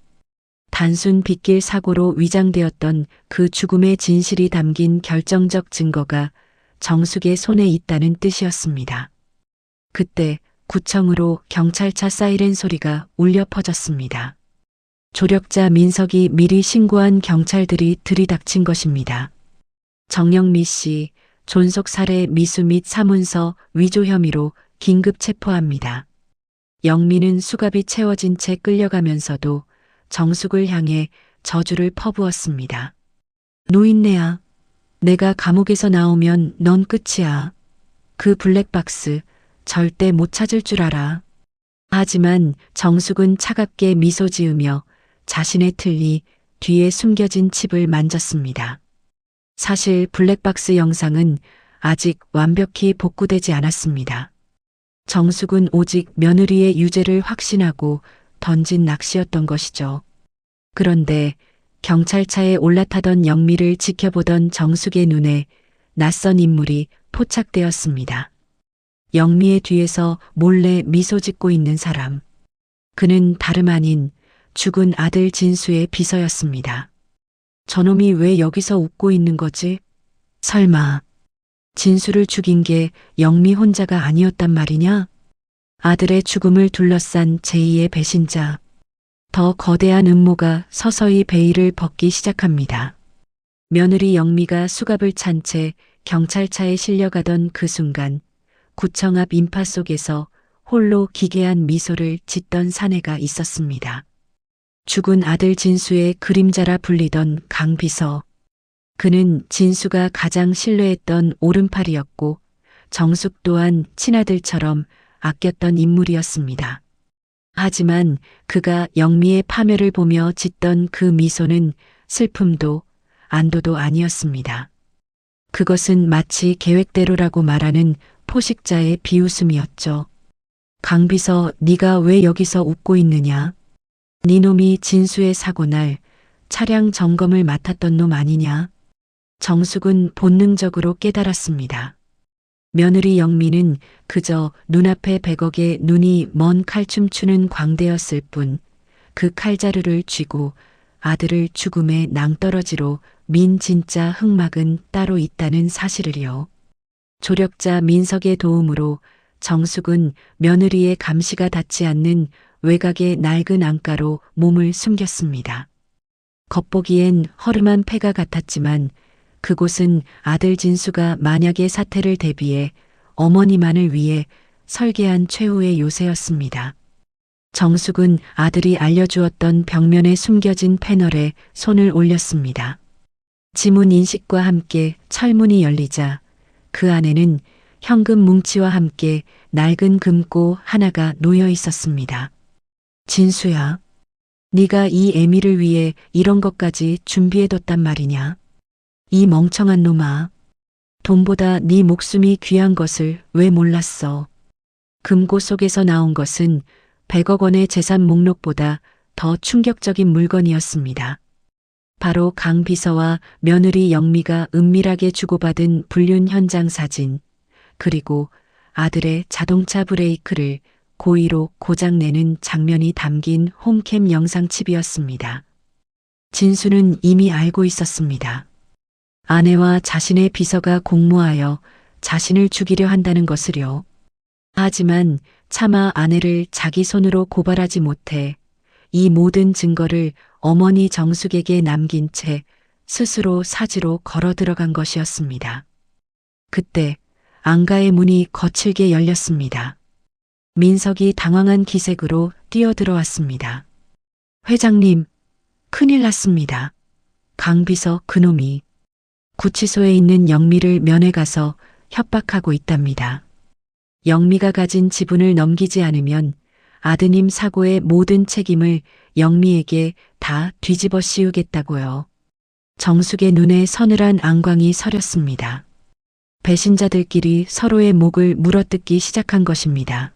단순 빗길 사고로 위장되었던 그 죽음의 진실이 담긴 결정적 증거가 정숙의 손에 있다는 뜻이었습니다. 그때 구청으로 경찰차 사이렌 소리가 울려 퍼졌습니다. 조력자 민석이 미리 신고한 경찰들이 들이닥친 것입니다. 정영미 씨, 존속 살해 미수 및 사문서 위조 혐의로 긴급 체포합니다. 영미는 수갑이 채워진 채 끌려가면서도 정숙을 향해 저주를 퍼부었습니다. 노인네야, 내가 감옥에서 나오면 넌 끝이야. 그 블랙박스 절대 못 찾을 줄 알아. 하지만 정숙은 차갑게 미소 지으며 자신의 틀니 뒤에 숨겨진 칩을 만졌습니다. 사실 블랙박스 영상은 아직 완벽히 복구되지 않았습니다. 정숙은 오직 며느리의 유죄를 확신하고 던진 낚시였던 것이죠. 그런데 경찰차에 올라타던 영미를 지켜보던 정숙의 눈에 낯선 인물이 포착되었습니다. 영미의 뒤에서 몰래 미소 짓고 있는 사람. 그는 다름 아닌 죽은 아들 진수의 비서였습니다. 저놈이 왜 여기서 웃고 있는 거지? 설마 진수를 죽인 게 영미 혼자가 아니었단 말이냐? 아들의 죽음을 둘러싼 제2의 배신자. 더 거대한 음모가 서서히 베일을 벗기 시작합니다. 며느리 영미가 수갑을 찬 채 경찰차에 실려가던 그 순간 구청 앞 인파 속에서 홀로 기괴한 미소를 짓던 사내가 있었습니다. 죽은 아들 진수의 그림자라 불리던 강 비서. 그는 진수가 가장 신뢰했던 오른팔이었고 정숙 또한 친아들처럼 아꼈던 인물이었습니다. 하지만 그가 영미의 파멸을 보며 짓던 그 미소는 슬픔도 안도도 아니었습니다. 그것은 마치 계획대로라고 말하는 포식자의 비웃음이었죠. 강 비서, 네가 왜 여기서 웃고 있느냐? 네 놈이 진수의 사고날 차량 점검을 맡았던 놈 아니냐? 정숙은 본능적으로 깨달았습니다. 며느리 영미는 그저 눈앞의 100억에 눈이 먼 칼춤 추는 광대였을 뿐 그 칼자루를 쥐고 아들을 죽음의 낭떠러지로 민 진짜 흑막은 따로 있다는 사실을요. 조력자 민석의 도움으로 정숙은 며느리의 감시가 닿지 않는 외곽의 낡은 안가로 몸을 숨겼습니다. 겉보기엔 허름한 폐가 같았지만 그곳은 아들 진수가 만약의 사태를 대비해 어머니만을 위해 설계한 최후의 요새였습니다. 정숙은 아들이 알려주었던 벽면에 숨겨진 패널에 손을 올렸습니다. 지문 인식과 함께 철문이 열리자 그 안에는 현금 뭉치와 함께 낡은 금고 하나가 놓여 있었습니다. 진수야, 네가 이 애미를 위해 이런 것까지 준비해뒀단 말이냐? 이 멍청한 놈아, 돈보다 네 목숨이 귀한 것을 왜 몰랐어? 금고 속에서 나온 것은 100억 원의 재산 목록보다 더 충격적인 물건이었습니다. 바로 강 비서와 며느리 영미가 은밀하게 주고받은 불륜 현장 사진, 그리고 아들의 자동차 브레이크를 고의로 고장내는 장면이 담긴 홈캠 영상 칩이었습니다. 진수는 이미 알고 있었습니다. 아내와 자신의 비서가 공모하여 자신을 죽이려 한다는 것을요. 하지만 차마 아내를 자기 손으로 고발하지 못해 이 모든 증거를 어머니 정숙에게 남긴 채 스스로 사지로 걸어 들어간 것이었습니다. 그때 안가의 문이 거칠게 열렸습니다. 민석이 당황한 기색으로 뛰어들어왔습니다. 회장님, 큰일 났습니다. 강 비서 그놈이 구치소에 있는 영미를 면회 가서 협박하고 있답니다. 영미가 가진 지분을 넘기지 않으면 아드님 사고의 모든 책임을 영미에게 다 뒤집어 씌우겠다고요. 정숙의 눈에 서늘한 안광이 서렸습니다. 배신자들끼리 서로의 목을 물어뜯기 시작한 것입니다.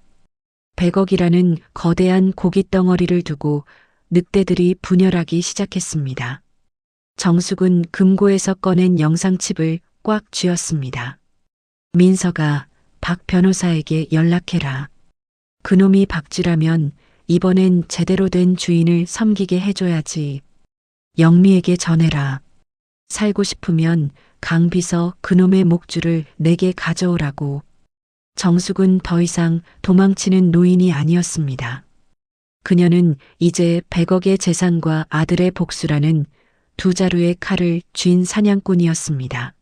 100억이라는 거대한 고깃 덩어리를 두고 늑대들이 분열하기 시작했습니다. 정숙은 금고에서 꺼낸 영상칩을 꽉 쥐었습니다. 민서가 박 변호사에게 연락해라. 그놈이 박쥐라면 이번엔 제대로 된 주인을 섬기게 해줘야지. 영미에게 전해라. 살고 싶으면 강 비서 그놈의 목줄을 내게 가져오라고. 정숙은 더 이상 도망치는 노인이 아니었습니다. 그녀는 이제 100억의 재산과 아들의 복수라는 두 자루의 칼을 쥔 사냥꾼이었습니다.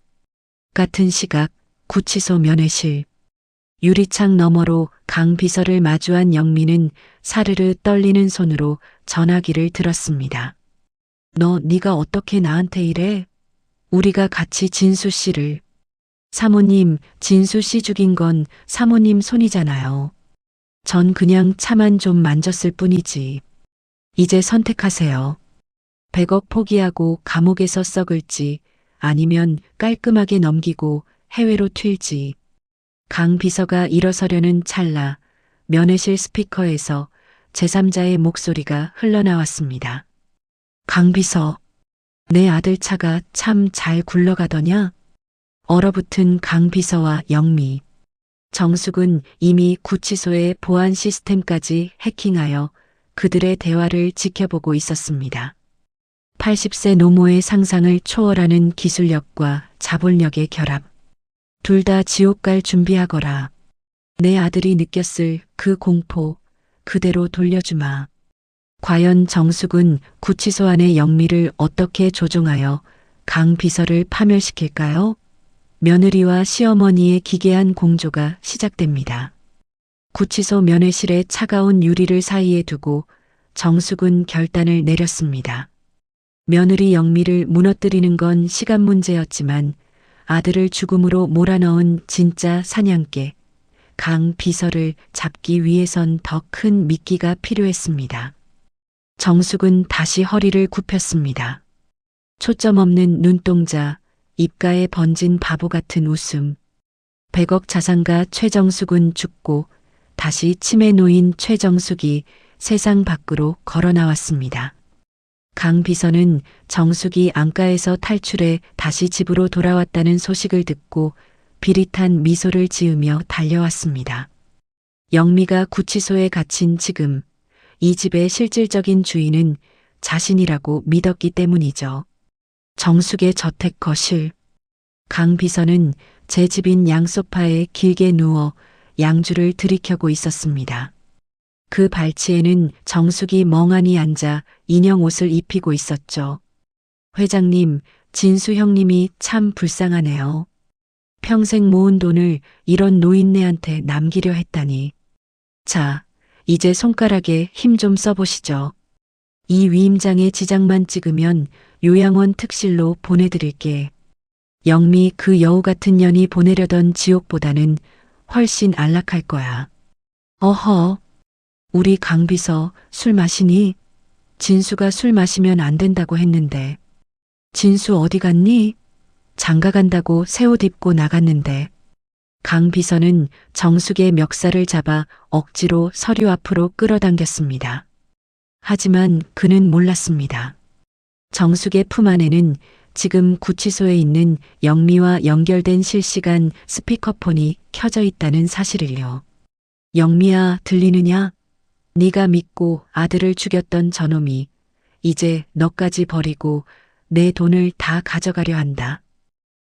같은 시각 구치소 면회실. 유리창 너머로 강 비서를 마주한 영미는 사르르 떨리는 손으로 전화기를 들었습니다. 네가 어떻게 나한테 이래? 우리가 같이 진수 씨를. 사모님, 진수 씨 죽인 건 사모님 손이잖아요. 전 그냥 차만 좀 만졌을 뿐이지. 이제 선택하세요. 100억 포기하고 감옥에서 썩을지 아니면 깔끔하게 넘기고 해외로 튈지. 강 비서가 일어서려는 찰나 면회실 스피커에서 제3자의 목소리가 흘러나왔습니다. 강 비서, 내 아들 차가 참 잘 굴러가더냐? 얼어붙은 강 비서와 영미. 정숙은 이미 구치소의 보안 시스템까지 해킹하여 그들의 대화를 지켜보고 있었습니다. 80세 노모의 상상을 초월하는 기술력과 자본력의 결합. 둘 다 지옥 갈 준비하거라. 내 아들이 느꼈을 그 공포 그대로 돌려주마. 과연 정숙은 구치소 안의 영미를 어떻게 조종하여 강 비서를 파멸시킬까요? 며느리와 시어머니의 기괴한 공조가 시작됩니다. 구치소 면회실에 차가운 유리를 사이에 두고 정숙은 결단을 내렸습니다. 며느리 영미를 무너뜨리는 건 시간 문제였지만 아들을 죽음으로 몰아넣은 진짜 사냥개, 강 비서를 잡기 위해선 더 큰 미끼가 필요했습니다. 정숙은 다시 허리를 굽혔습니다. 초점 없는 눈동자, 입가에 번진 바보 같은 웃음. 100억 자산가 최정숙은 죽고 다시 치매 놓인 최정숙이 세상 밖으로 걸어 나왔습니다. 강 비서는 정숙이 안가에서 탈출해 다시 집으로 돌아왔다는 소식을 듣고 비릿한 미소를 지으며 달려왔습니다. 영미가 구치소에 갇힌 지금 이 집의 실질적인 주인은 자신이라고 믿었기 때문이죠. 정숙의 저택 거실. 강 비서는 제 집인 양소파에 길게 누워 양주를 들이켜고 있었습니다. 그 발치에는 정숙이 멍하니 앉아 인형 옷을 입히고 있었죠. 회장님, 진수 형님이 참 불쌍하네요. 평생 모은 돈을 이런 노인네한테 남기려 했다니. 자, 이제 손가락에 힘 좀 써보시죠. 이 위임장에 지장만 찍으면 요양원 특실로 보내드릴게. 영미 그 여우 같은 년이 보내려던 지옥보다는 훨씬 안락할 거야. 어허, 우리 강 비서 술 마시니? 진수가 술 마시면 안 된다고 했는데. 진수 어디 갔니? 장가 간다고 새 옷 입고 나갔는데. 강 비서는 정숙의 멱살을 잡아 억지로 서류 앞으로 끌어당겼습니다. 하지만 그는 몰랐습니다. 정숙의 품 안에는 지금 구치소에 있는 영미와 연결된 실시간 스피커폰이 켜져 있다는 사실을요. 영미야, 들리느냐? 네가 믿고 아들을 죽였던 저놈이 이제 너까지 버리고 내 돈을 다 가져가려 한다.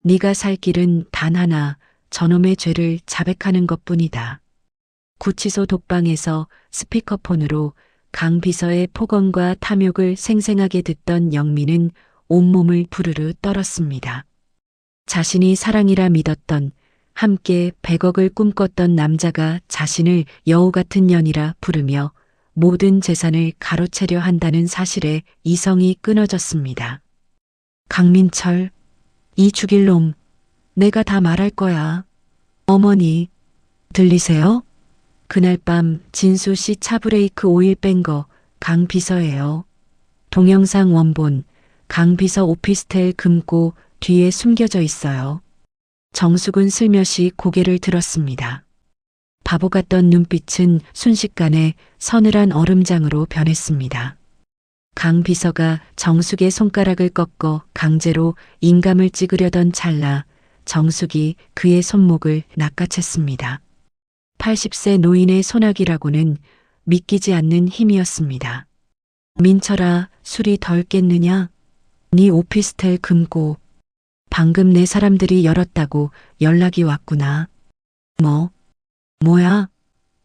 네가 살 길은 단 하나, 저놈의 죄를 자백하는 것뿐이다. 구치소 독방에서 스피커폰으로 강 비서의 폭언과 탐욕을 생생하게 듣던 영미는 온몸을 부르르 떨었습니다. 자신이 사랑이라 믿었던, 함께 100억을 꿈꿨던 남자가 자신을 여우 같은 년이라 부르며 모든 재산을 가로채려 한다는 사실에 이성이 끊어졌습니다. 강민철, 이 죽일 놈, 내가 다 말할 거야. 어머니, 들리세요? 그날 밤 진수 씨 차브레이크 오일 뺀 거 강 비서예요. 동영상 원본, 강 비서 오피스텔 금고 뒤에 숨겨져 있어요. 정숙은 슬며시 고개를 들었습니다. 바보 같던 눈빛은 순식간에 서늘한 얼음장으로 변했습니다. 강 비서가 정숙의 손가락을 꺾어 강제로 인감을 찍으려던 찰나 정숙이 그의 손목을 낚아챘습니다. 80세 노인의 손아귀라고는 믿기지 않는 힘이었습니다. 민철아, 술이 덜 깼느냐? 네 오피스텔 금고. 방금 내 사람들이 열었다고 연락이 왔구나. 뭐야?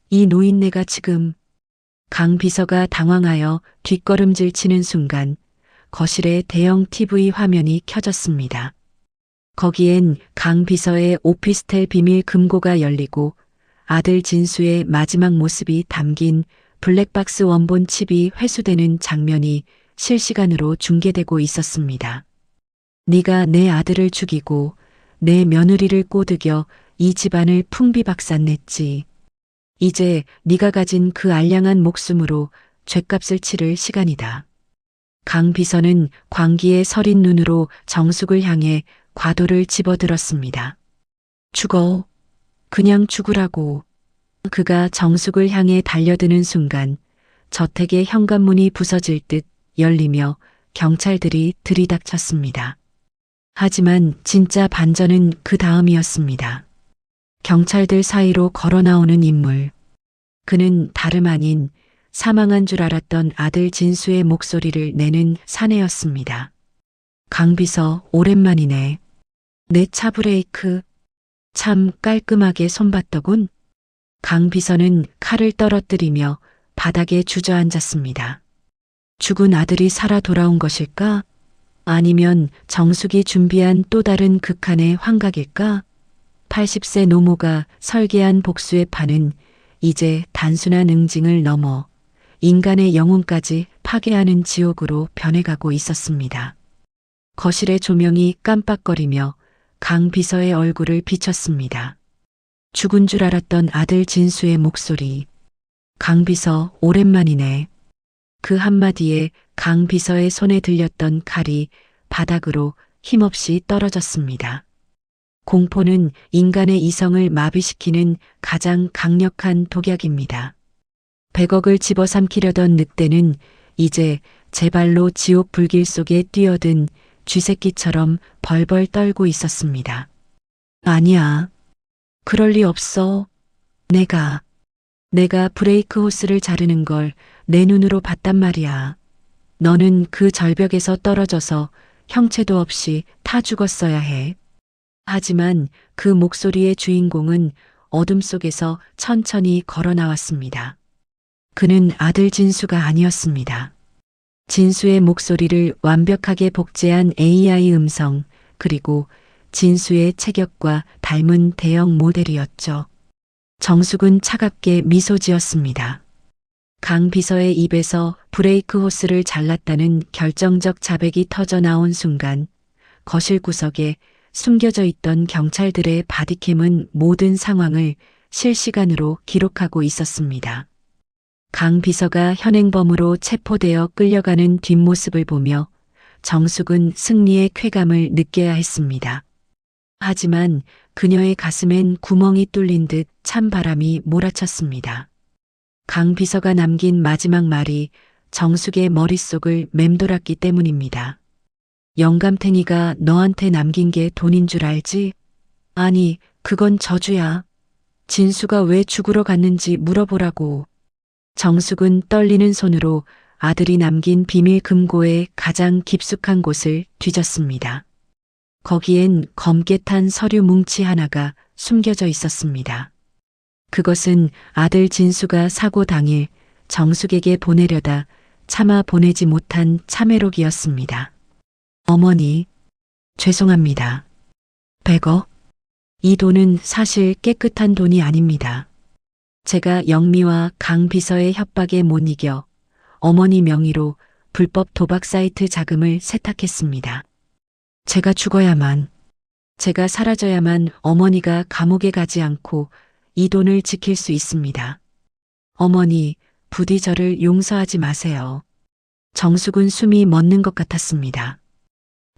이 노인네가 지금. 강 비서가 당황하여 뒷걸음질 치는 순간 거실에 대형 TV 화면이 켜졌습니다. 거기엔 강 비서의 오피스텔 비밀 금고가 열리고 아들 진수의 마지막 모습이 담긴 블랙박스 원본 칩이 회수되는 장면이 실시간으로 중계되고 있었습니다. 네가 내 아들을 죽이고 내 며느리를 꼬드겨 이 집안을 풍비박산냈지. 이제 네가 가진 그 알량한 목숨으로 죗값을 치를 시간이다. 강 비서는 광기에 서린 눈으로 정숙을 향해 과도를 집어들었습니다. 죽어. 그냥 죽으라고. 그가 정숙을 향해 달려드는 순간 저택의 현관문이 부서질 듯 열리며 경찰들이 들이닥쳤습니다. 하지만 진짜 반전은 그 다음이었습니다. 경찰들 사이로 걸어 나오는 인물. 그는 다름 아닌 사망한 줄 알았던 아들 진수의 목소리를 내는 사내였습니다. 강비서, 오랜만이네. 내 차 브레이크. 참 깔끔하게 손봤더군. 강 비서는 칼을 떨어뜨리며 바닥에 주저앉았습니다. 죽은 아들이 살아 돌아온 것일까? 아니면 정숙이 준비한 또 다른 극한의 환각일까? 80세 노모가 설계한 복수의 판은 이제 단순한 응징을 넘어 인간의 영혼까지 파괴하는 지옥으로 변해가고 있었습니다. 거실의 조명이 깜빡거리며 강 비서의 얼굴을 비췄습니다. 죽은 줄 알았던 아들 진수의 목소리. 강 비서, 오랜만이네. 그 한마디에 강 비서의 손에 들렸던 칼이 바닥으로 힘없이 떨어졌습니다. 공포는 인간의 이성을 마비시키는 가장 강력한 독약입니다. 100억을 집어삼키려던 늑대는 이제 제 발로 지옥 불길 속에 뛰어든 쥐새끼처럼 벌벌 떨고 있었습니다. 아니야. 그럴 리 없어. 내가 브레이크 호스를 자르는 걸 내 눈으로 봤단 말이야. 너는 그 절벽에서 떨어져서 형체도 없이 타 죽었어야 해. 하지만 그 목소리의 주인공은 어둠 속에서 천천히 걸어 나왔습니다. 그는 아들 진수가 아니었습니다. 진수의 목소리를 완벽하게 복제한 AI 음성, 그리고 진수의 체격과 닮은 대형 모델이었죠. 정숙은 차갑게 미소 지었습니다. 강 비서의 입에서 브레이크 호스를 잘랐다는 결정적 자백이 터져 나온 순간 거실 구석에 숨겨져 있던 경찰들의 바디캠은 모든 상황을 실시간으로 기록하고 있었습니다. 강 비서가 현행범으로 체포되어 끌려가는 뒷모습을 보며 정숙은 승리의 쾌감을 느껴야 했습니다. 하지만 그녀의 가슴엔 구멍이 뚫린 듯 찬바람이 몰아쳤습니다. 강 비서가 남긴 마지막 말이 정숙의 머릿속을 맴돌았기 때문입니다. 영감탱이가 너한테 남긴 게 돈인 줄 알지? 아니, 그건 저주야. 진수가 왜 죽으러 갔는지 물어보라고. 정숙은 떨리는 손으로 아들이 남긴 비밀 금고의 가장 깊숙한 곳을 뒤졌습니다. 거기엔 검게 탄 서류 뭉치 하나가 숨겨져 있었습니다. 그것은 아들 진수가 사고 당일 정숙에게 보내려다 차마 보내지 못한 참회록이었습니다. 어머니, 죄송합니다. 100억? 이 돈은 사실 깨끗한 돈이 아닙니다. 제가 영미와 강 비서의 협박에 못 이겨 어머니 명의로 불법 도박 사이트 자금을 세탁했습니다. 제가 죽어야만, 제가 사라져야만 어머니가 감옥에 가지 않고 이 돈을 지킬 수 있습니다. 어머니, 부디 저를 용서하지 마세요. 정숙은 숨이 멎는 것 같았습니다.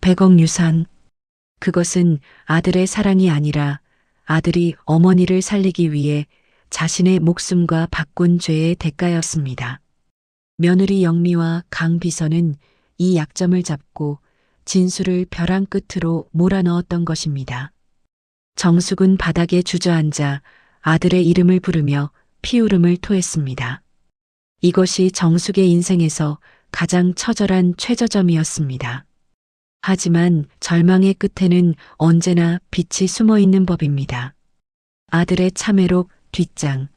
100억 유산. 그것은 아들의 사랑이 아니라 아들이 어머니를 살리기 위해 자신의 목숨과 바꾼 죄의 대가였습니다. 며느리 영미와 강 비서는 이 약점을 잡고 진수를 벼랑 끝으로 몰아넣었던 것입니다. 정숙은 바닥에 주저앉아 아들의 이름을 부르며 피울음을 토했습니다. 이것이 정숙의 인생에서 가장 처절한 최저점이었습니다. 하지만 절망의 끝에는 언제나 빛이 숨어 있는 법입니다. 아들의 참회록 뒷장,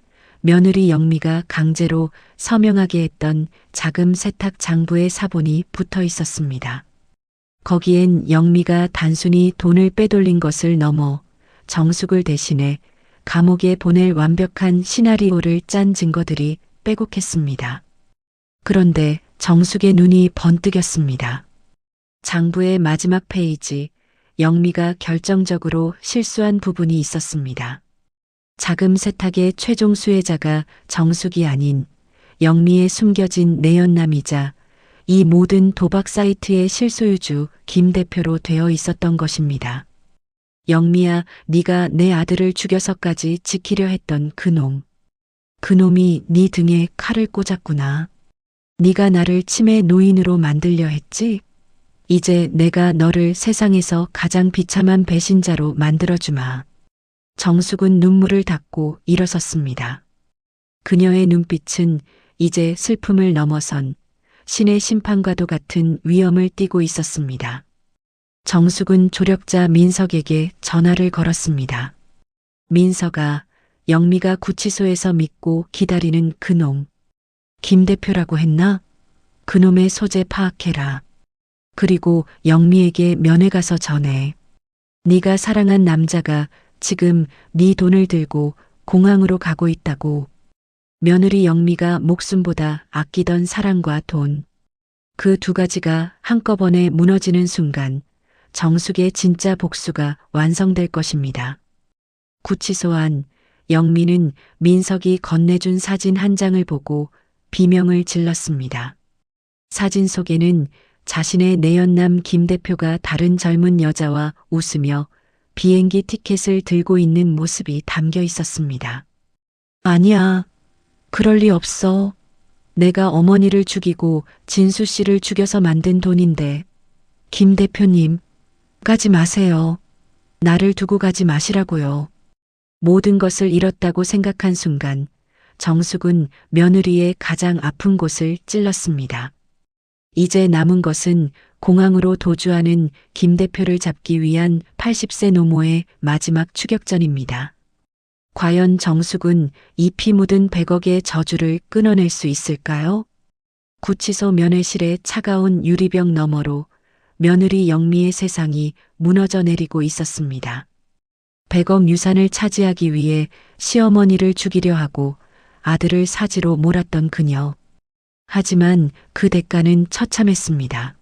며느리 영미가 강제로 서명하게 했던 자금 세탁 장부의 사본이 붙어 있었습니다. 거기엔 영미가 단순히 돈을 빼돌린 것을 넘어 정숙을 대신해 감옥에 보낼 완벽한 시나리오를 짠 증거들이 빼곡했습니다. 그런데 정숙의 눈이 번뜩였습니다. 장부의 마지막 페이지, 영미가 결정적으로 실수한 부분이 있었습니다. 자금 세탁의 최종 수혜자가 정숙이 아닌 영미의 숨겨진 내연남이자 이 모든 도박 사이트의 실소유주 김 대표로 되어 있었던 것입니다. 영미야, 네가 내 아들을 죽여서까지 지키려 했던 그놈. 그놈이 네 등에 칼을 꽂았구나. 네가 나를 치매 노인으로 만들려 했지? 이제 내가 너를 세상에서 가장 비참한 배신자로 만들어주마. 정숙은 눈물을 닦고 일어섰습니다. 그녀의 눈빛은 이제 슬픔을 넘어선 신의 심판과도 같은 위엄을 띠고 있었습니다. 정숙은 조력자 민석에게 전화를 걸었습니다. 민석아, 영미가 구치소에서 믿고 기다리는 그놈. 김 대표라고 했나? 그놈의 소재 파악해라. 그리고 영미에게 면회 가서 전해. 네가 사랑한 남자가 지금 네 돈을 들고 공항으로 가고 있다고. 며느리 영미가 목숨보다 아끼던 사랑과 돈. 그 두 가지가 한꺼번에 무너지는 순간 정숙의 진짜 복수가 완성될 것입니다. 구치소 안 영미는 민석이 건네준 사진 한 장을 보고 비명을 질렀습니다. 사진 속에는 자신의 내연남 김 대표가 다른 젊은 여자와 웃으며 비행기 티켓을 들고 있는 모습이 담겨 있었습니다. 아니야. 그럴 리 없어. 내가 어머니를 죽이고 진수 씨를 죽여서 만든 돈인데. 김 대표님, 가지 마세요. 나를 두고 가지 마시라고요. 모든 것을 잃었다고 생각한 순간 정숙은 며느리의 가장 아픈 곳을 찔렀습니다. 이제 남은 것은 공항으로 도주하는 김 대표를 잡기 위한 80세 노모의 마지막 추격전입니다. 과연 정숙은 이 피 묻은 100억의 저주를 끊어낼 수 있을까요? 구치소 면회실의 차가운 유리병 너머로 며느리 영미의 세상이 무너져 내리고 있었습니다. 100억 유산을 차지하기 위해 시어머니를 죽이려 하고 아들을 사지로 몰았던 그녀. 하지만 그 대가는 처참했습니다.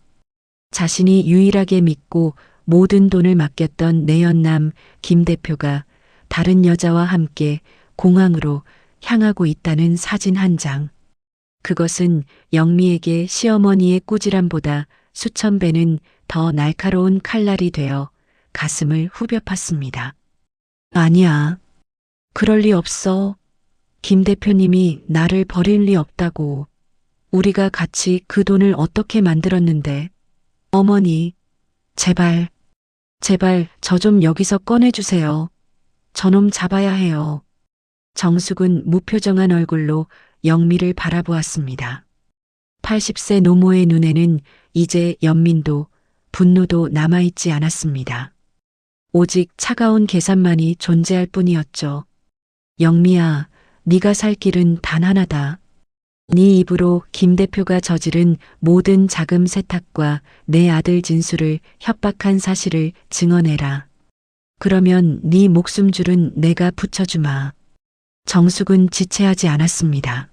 자신이 유일하게 믿고 모든 돈을 맡겼던 내연남 김 대표가 다른 여자와 함께 공항으로 향하고 있다는 사진 한 장. 그것은 영미에게 시어머니의 꾸지람보다 수천 배는 더 날카로운 칼날이 되어 가슴을 후벼 팠습니다. 아니야. 그럴 리 없어. 김 대표님이 나를 버릴 리 없다고. 우리가 같이 그 돈을 어떻게 만들었는데. 어머니, 제발, 제발 저 좀 여기서 꺼내주세요. 저놈 잡아야 해요. 정숙은 무표정한 얼굴로 영미를 바라보았습니다. 80세 노모의 눈에는 이제 연민도 분노도 남아있지 않았습니다. 오직 차가운 계산만이 존재할 뿐이었죠. 영미야, 네가 살 길은 단 하나다. 네 입으로 김 대표가 저지른 모든 자금 세탁과 내 아들 진수를 협박한 사실을 증언해라. 그러면 네 목숨줄은 내가 붙여주마. 정숙은 지체하지 않았습니다.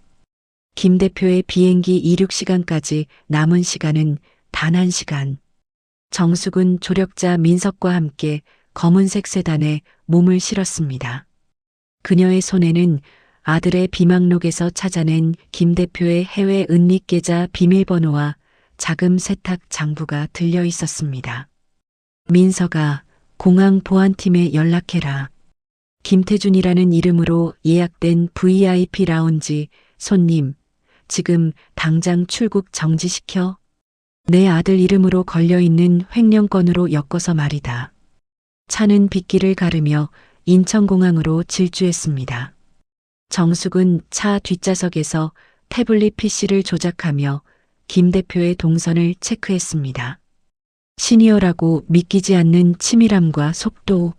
김 대표의 비행기 이륙 시간까지 남은 시간은 단 1시간. 정숙은 조력자 민석과 함께 검은색 세단에 몸을 실었습니다. 그녀의 손에는 아들의 비망록에서 찾아낸 김 대표의 해외 은닉 계좌 비밀번호와 자금 세탁 장부가 들려 있었습니다. 민석아, 공항 보안팀에 연락해라. 김태준이라는 이름으로 예약된 VIP 라운지 손님, 지금 당장 출국 정지시켜. 내 아들 이름으로 걸려있는 횡령건으로 엮어서 말이다. 차는 빗길을 가르며 인천공항으로 질주했습니다. 정숙은 차 뒷좌석에서 태블릿 PC를 조작하며 김 대표의 동선을 체크했습니다. 시니어라고 믿기지 않는 치밀함과 속도.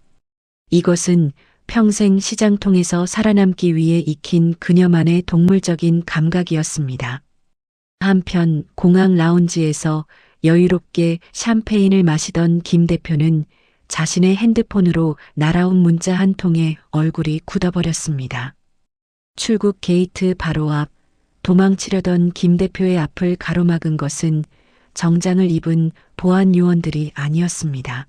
이것은 평생 시장통에서 살아남기 위해 익힌 그녀만의 동물적인 감각이었습니다. 한편 공항 라운지에서 여유롭게 샴페인을 마시던 김 대표는 자신의 핸드폰으로 날아온 문자 한 통에 얼굴이 굳어버렸습니다. 출국 게이트 바로 앞, 도망치려던 김 대표의 앞을 가로막은 것은 정장을 입은 보안 요원들이 아니었습니다.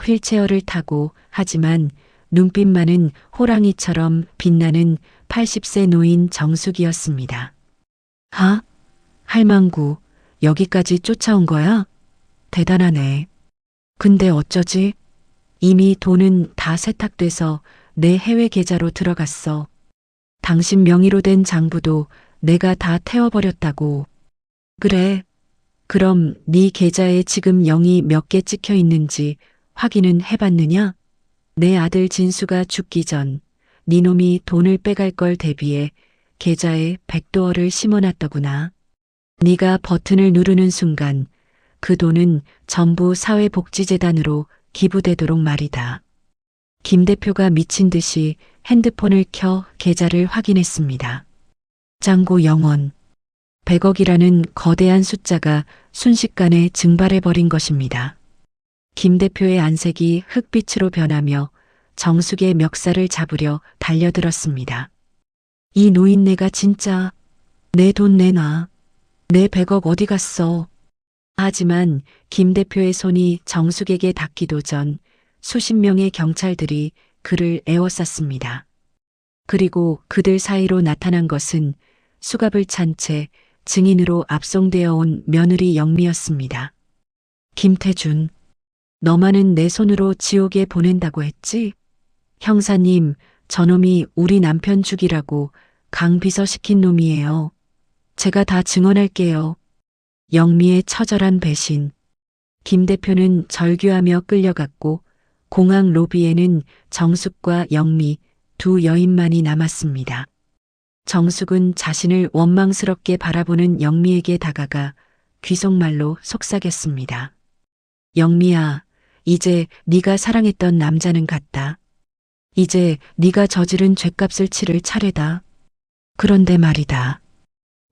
휠체어를 타고 하지만 눈빛만은 호랑이처럼 빛나는 80세 노인 정숙이었습니다. 아? 할망구, 여기까지 쫓아온 거야? 대단하네. 근데 어쩌지? 이미 돈은 다 세탁돼서 내 해외 계좌로 들어갔어. 당신 명의로 된 장부도 내가 다 태워버렸다고. 그래. 그럼 네 계좌에 지금 0이 몇 개 찍혀 있는지 확인은 해봤느냐? 내 아들 진수가 죽기 전 니놈이 돈을 빼갈 걸 대비해 계좌에 백도어를 심어놨더구나. 네가 버튼을 누르는 순간 그 돈은 전부 사회복지재단으로 기부되도록 말이다. 김 대표가 미친 듯이 핸드폰을 켜 계좌를 확인했습니다. 잔고 0원. 100억이라는 거대한 숫자가 순식간에 증발해버린 것입니다. 김 대표의 안색이 흑빛으로 변하며 정숙의 멱살을 잡으려 달려들었습니다. 이 노인네가 진짜 내 돈 내놔. 내 100억 어디 갔어? 하지만 김 대표의 손이 정숙에게 닿기도 전 수십 명의 경찰들이 그를 에워쌌습니다. 그리고 그들 사이로 나타난 것은 수갑을 찬 채 증인으로 압송되어 온 며느리 영미였습니다. 김태준, 너만은 내 손으로 지옥에 보낸다고 했지? 형사님, 저놈이 우리 남편 죽이라고 강비서 시킨 놈이에요. 제가 다 증언할게요. 영미의 처절한 배신. 김 대표는 절규하며 끌려갔고 공항 로비에는 정숙과 영미 두 여인만이 남았습니다. 정숙은 자신을 원망스럽게 바라보는 영미에게 다가가 귀속말로 속삭였습니다. 영미야, 이제 네가 사랑했던 남자는 갔다. 이제 네가 저지른 죄값을 치를 차례다. 그런데 말이다.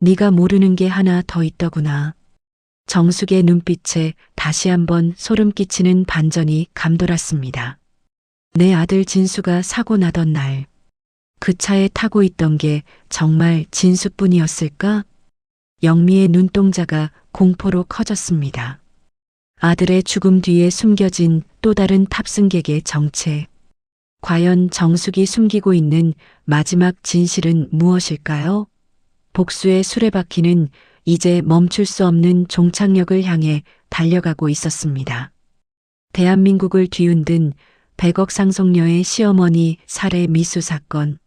네가 모르는 게 하나 더 있더구나. 정숙의 눈빛에 다시 한번 소름 끼치는 반전이 감돌았습니다. 내 아들 진수가 사고 나던 날, 그 차에 타고 있던 게 정말 진수뿐이었을까? 영미의 눈동자가 공포로 커졌습니다. 아들의 죽음 뒤에 숨겨진 또 다른 탑승객의 정체. 과연 정숙이 숨기고 있는 마지막 진실은 무엇일까요? 복수의 수레바퀴는 이제 멈출 수 없는 종착역을 향해 달려가고 있었습니다. 대한민국을 뒤흔든 100억 상속녀의 시어머니 살해 미수 사건.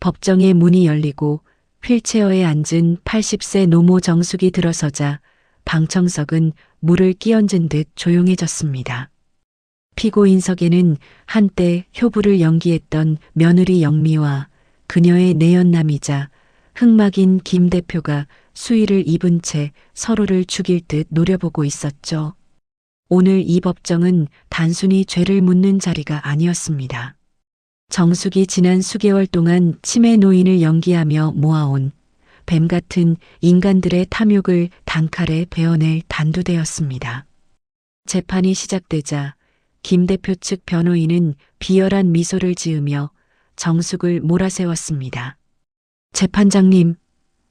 법정의 문이 열리고 휠체어에 앉은 80세 노모 정숙이 들어서자 방청석은 물을 끼얹은 듯 조용해졌습니다. 피고인석에는 한때 효부를 연기했던 며느리 영미와 그녀의 내연남이자 흑막인 김 대표가 수의를 입은 채 서로를 죽일 듯 노려보고 있었죠. 오늘 이 법정은 단순히 죄를 묻는 자리가 아니었습니다. 정숙이 지난 수개월 동안 치매 노인을 연기하며 모아온 뱀 같은 인간들의 탐욕을 단칼에 베어낼 단두대였습니다. 재판이 시작되자 김 대표 측 변호인은 비열한 미소를 지으며 정숙을 몰아세웠습니다. 재판장님,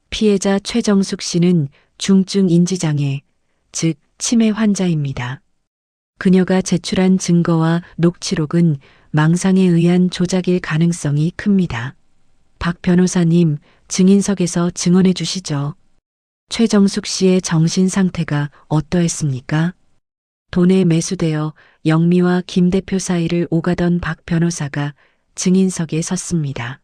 피해자 최정숙 씨는 중증 인지장애, 즉 치매 환자입니다. 그녀가 제출한 증거와 녹취록은 망상에 의한 조작일 가능성이 큽니다. 박 변호사님, 증인석에서 증언해 주시죠. 최정숙 씨의 정신 상태가 어떠했습니까? 돈에 매수되어 영미와 김 대표 사이를 오가던 박 변호사가 증인석에 섰습니다.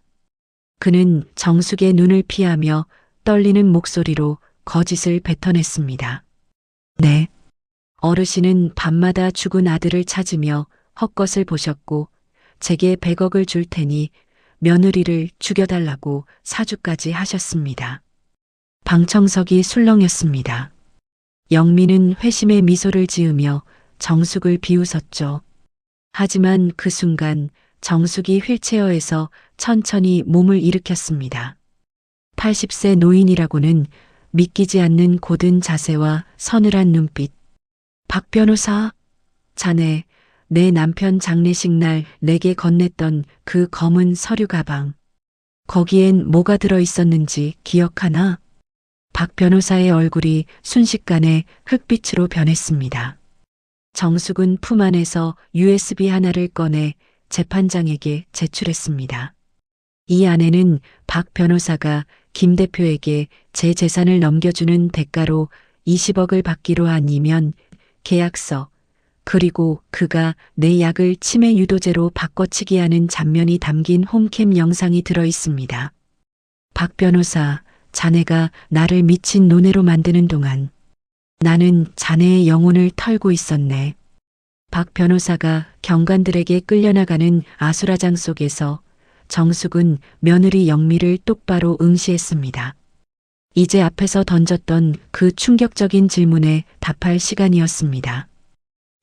그는 정숙의 눈을 피하며 떨리는 목소리로 거짓을 뱉어냈습니다. 네. 어르신은 밤마다 죽은 아들을 찾으며 헛것을 보셨고 제게 100억을 줄 테니 며느리를 죽여달라고 사주까지 하셨습니다. 방청석이 술렁였습니다. 영미는 회심의 미소를 지으며 정숙을 비웃었죠. 하지만 그 순간 정숙이 휠체어에서 천천히 몸을 일으켰습니다. 80세 노인이라고는 믿기지 않는 고든 자세와 서늘한 눈빛. 박 변호사, 자네 내 남편 장례식 날 내게 건넸던 그 검은 서류 가방. 거기엔 뭐가 들어있었는지 기억하나? 박 변호사의 얼굴이 순식간에 흑빛으로 변했습니다. 정숙은 품 안에서 USB 하나를 꺼내 재판장에게 제출했습니다. 이 안에는 박 변호사가 김 대표에게 제 재산을 넘겨주는 대가로 20억을 받기로 한 이면 계약서, 그리고 그가 내 약을 치매 유도제로 바꿔치기 하는 장면이 담긴 홈캠 영상이 들어 있습니다. 박 변호사, 자네가 나를 미친 노네로 만드는 동안 나는 자네의 영혼을 털고 있었네. 박 변호사가 경관들에게 끌려나가는 아수라장 속에서 정숙은 며느리 영미를 똑바로 응시했습니다. 이제 앞에서 던졌던 그 충격적인 질문에 답할 시간이었습니다.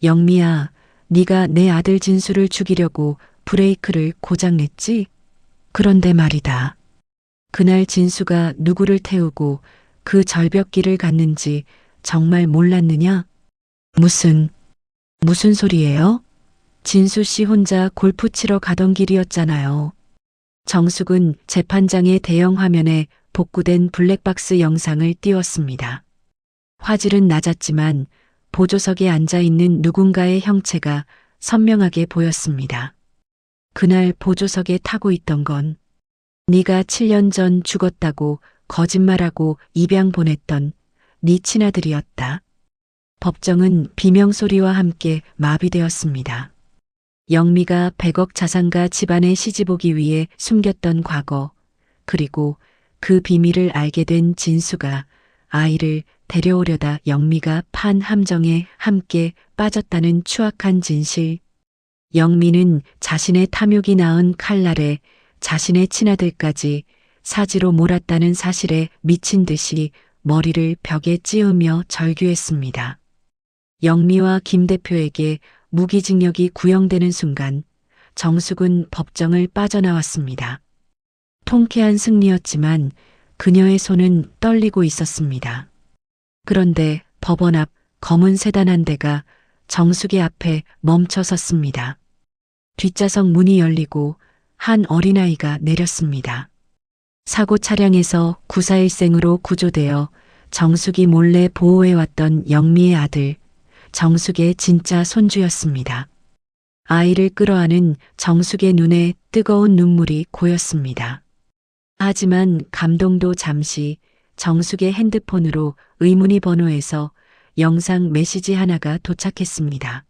영미야, 네가 내 아들 진수를 죽이려고 브레이크를 고장냈지? 그런데 말이다. 그날 진수가 누구를 태우고 그 절벽길을 갔는지 정말 몰랐느냐? 무슨 소리예요? 진수 씨 혼자 골프 치러 가던 길이었잖아요. 정숙은 재판장의 대형 화면에 복구된 블랙박스 영상을 띄웠습니다. 화질은 낮았지만 보조석에 앉아 있는 누군가의 형체가 선명하게 보였습니다. 그날 보조석에 타고 있던 건 네가 7년 전 죽었다고 거짓말하고 입양 보냈던 네 친아들이었다. 법정은 비명소리와 함께 마비되었습니다. 영미가 100억 자산가 집안에 시집오기 위해 숨겼던 과거, 그리고 그 비밀을 알게 된 진수가 아이를 데려오려다 영미가 판 함정에 함께 빠졌다는 추악한 진실. 영미는 자신의 탐욕이 낳은 칼날에 자신의 친아들까지 사지로 몰았다는 사실에 미친 듯이 머리를 벽에 찌으며 절규했습니다. 영미와 김 대표에게 무기징역이 구형되는 순간 정숙은 법정을 빠져나왔습니다. 통쾌한 승리였지만 그녀의 손은 떨리고 있었습니다. 그런데 법원 앞 검은 세단 한 대가 정숙의 앞에 멈춰 섰습니다. 뒷좌석 문이 열리고 한 어린아이가 내렸습니다. 사고 차량에서 구사일생으로 구조되어 정숙이 몰래 보호해왔던 영미의 아들, 정숙의 진짜 손주였습니다. 아이를 끌어안은 정숙의 눈에 뜨거운 눈물이 고였습니다. 하지만 감동도 잠시 정숙의 핸드폰으로 의문의 번호에서 영상 메시지 하나가 도착했습니다.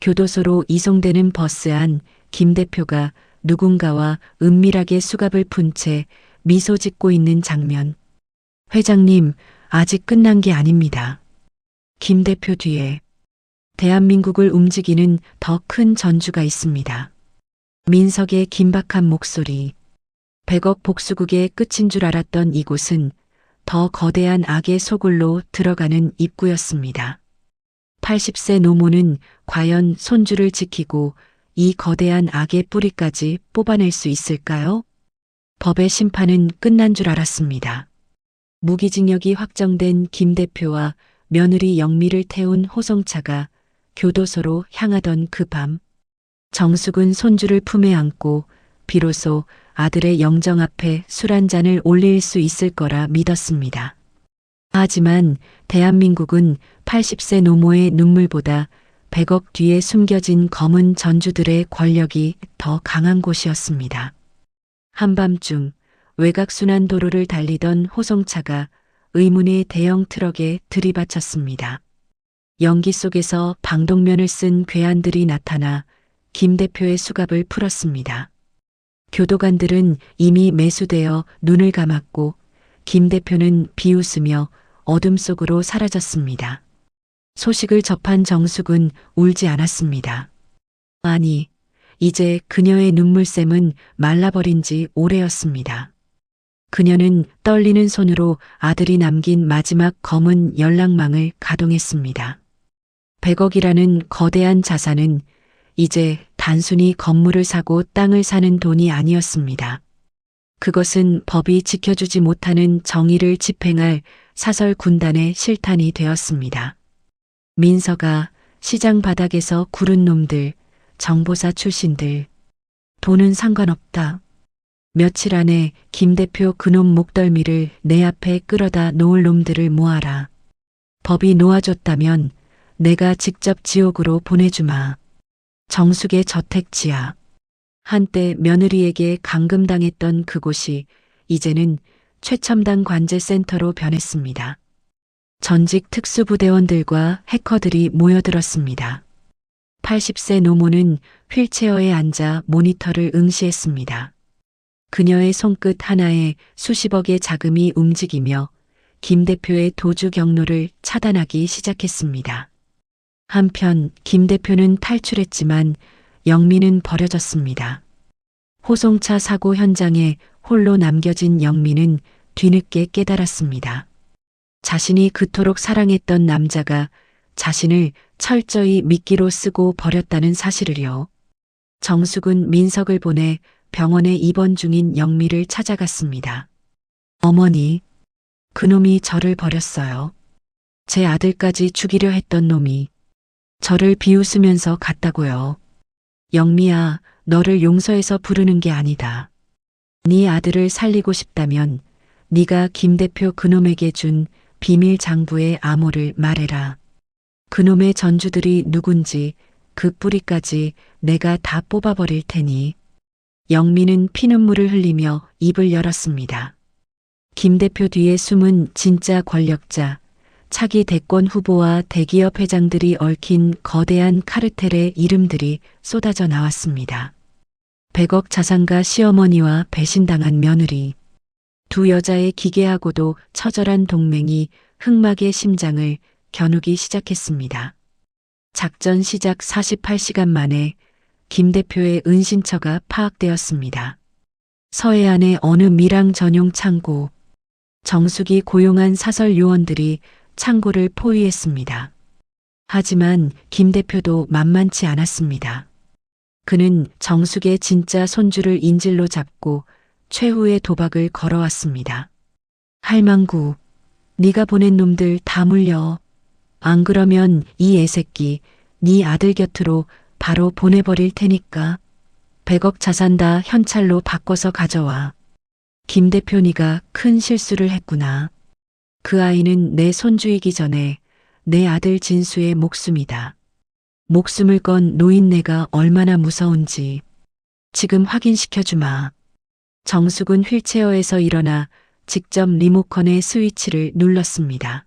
교도소로 이송되는 버스 안 김 대표가 누군가와 은밀하게 수갑을 푼 채 미소 짓고 있는 장면. 회장님, 아직 끝난 게 아닙니다. 김 대표 뒤에 대한민국을 움직이는 더 큰 전주가 있습니다. 민석의 긴박한 목소리. 100억 복수국의 끝인 줄 알았던 이곳은 더 거대한 악의 소굴로 들어가는 입구였습니다. 80세 노모는 과연 손주를 지키고 이 거대한 악의 뿌리까지 뽑아낼 수 있을까요? 법의 심판은 끝난 줄 알았습니다. 무기징역이 확정된 김 대표와 며느리 영미를 태운 호송차가 교도소로 향하던 그 밤, 정숙은 손주를 품에 안고 비로소 아들의 영정 앞에 술 한 잔을 올릴 수 있을 거라 믿었습니다. 하지만 대한민국은 80세 노모의 눈물보다 100억 뒤에 숨겨진 검은 전주들의 권력이 더 강한 곳이었습니다. 한밤중 외곽순환 도로를 달리던 호송차가 의문의 대형 트럭에 들이받쳤습니다. 연기 속에서 방독면을 쓴 괴한들이 나타나 김 대표의 수갑을 풀었습니다. 교도관들은 이미 매수되어 눈을 감았고 김 대표는 비웃으며 어둠 속으로 사라졌습니다. 소식을 접한 정숙은 울지 않았습니다. 아니, 이제 그녀의 눈물샘은 말라버린 지 오래였습니다. 그녀는 떨리는 손으로 아들이 남긴 마지막 검은 연락망을 가동했습니다. 100억이라는 거대한 자산은 이제 단순히 건물을 사고 땅을 사는 돈이 아니었습니다. 그것은 법이 지켜주지 못하는 정의를 집행할 사설 군단의 실탄이 되었습니다. 민서가 시장 바닥에서 구른 놈들, 정보사 출신들, 돈은 상관없다. 며칠 안에 김 대표 그놈 목덜미를 내 앞에 끌어다 놓을 놈들을 모아라. 법이 놓아줬다면 내가 직접 지옥으로 보내주마. 정숙의 저택 지하. 한때 며느리에게 감금당했던 그곳이 이제는 최첨단 관제센터로 변했습니다. 전직 특수부대원들과 해커들이 모여들었습니다. 80세 노모는 휠체어에 앉아 모니터를 응시했습니다. 그녀의 손끝 하나에 수십억의 자금이 움직이며 김 대표의 도주 경로를 차단하기 시작했습니다. 한편 김 대표는 탈출했지만 영미는 버려졌습니다. 호송차 사고 현장에 홀로 남겨진 영미는 뒤늦게 깨달았습니다. 자신이 그토록 사랑했던 남자가 자신을 철저히 미끼로 쓰고 버렸다는 사실을요. 정숙은 민석을 보내 병원에 입원 중인 영미를 찾아갔습니다. 어머니, 그놈이 저를 버렸어요. 제 아들까지 죽이려 했던 놈이 저를 비웃으면서 갔다고요. 영미야, 너를 용서해서 부르는 게 아니다. 네 아들을 살리고 싶다면 네가 김 대표 그놈에게 준 비밀 장부의 암호를 말해라. 그놈의 전주들이 누군지 그 뿌리까지 내가 다 뽑아버릴 테니. 영미는 피눈물을 흘리며 입을 열었습니다. 김 대표 뒤에 숨은 진짜 권력자, 차기 대권 후보와 대기업 회장들이 얽힌 거대한 카르텔의 이름들이 쏟아져 나왔습니다. 100억 자산가 시어머니와 배신당한 며느리, 두 여자의 기괴하고도 처절한 동맹이 흑막의 심장을 겨누기 시작했습니다. 작전 시작 48시간 만에 김 대표의 은신처가 파악되었습니다. 서해안의 어느 밀항 전용 창고, 정숙이 고용한 사설 요원들이 창고를 포위했습니다. 하지만 김 대표도 만만치 않았습니다. 그는 정숙의 진짜 손주를 인질로 잡고 최후의 도박을 걸어왔습니다. 할망구, 네가 보낸 놈들 다 물려. 안 그러면 이 애새끼 네 아들 곁으로 바로 보내버릴 테니까 100억 자산 다 현찰로 바꿔서 가져와. 김 대표 네가 큰 실수를 했구나. 그 아이는 내 손주이기 전에 내 아들 진수의 목숨이다. 목숨을 건 노인네가 얼마나 무서운지 지금 확인시켜주마. 정숙은 휠체어에서 일어나 직접 리모컨의 스위치를 눌렀습니다.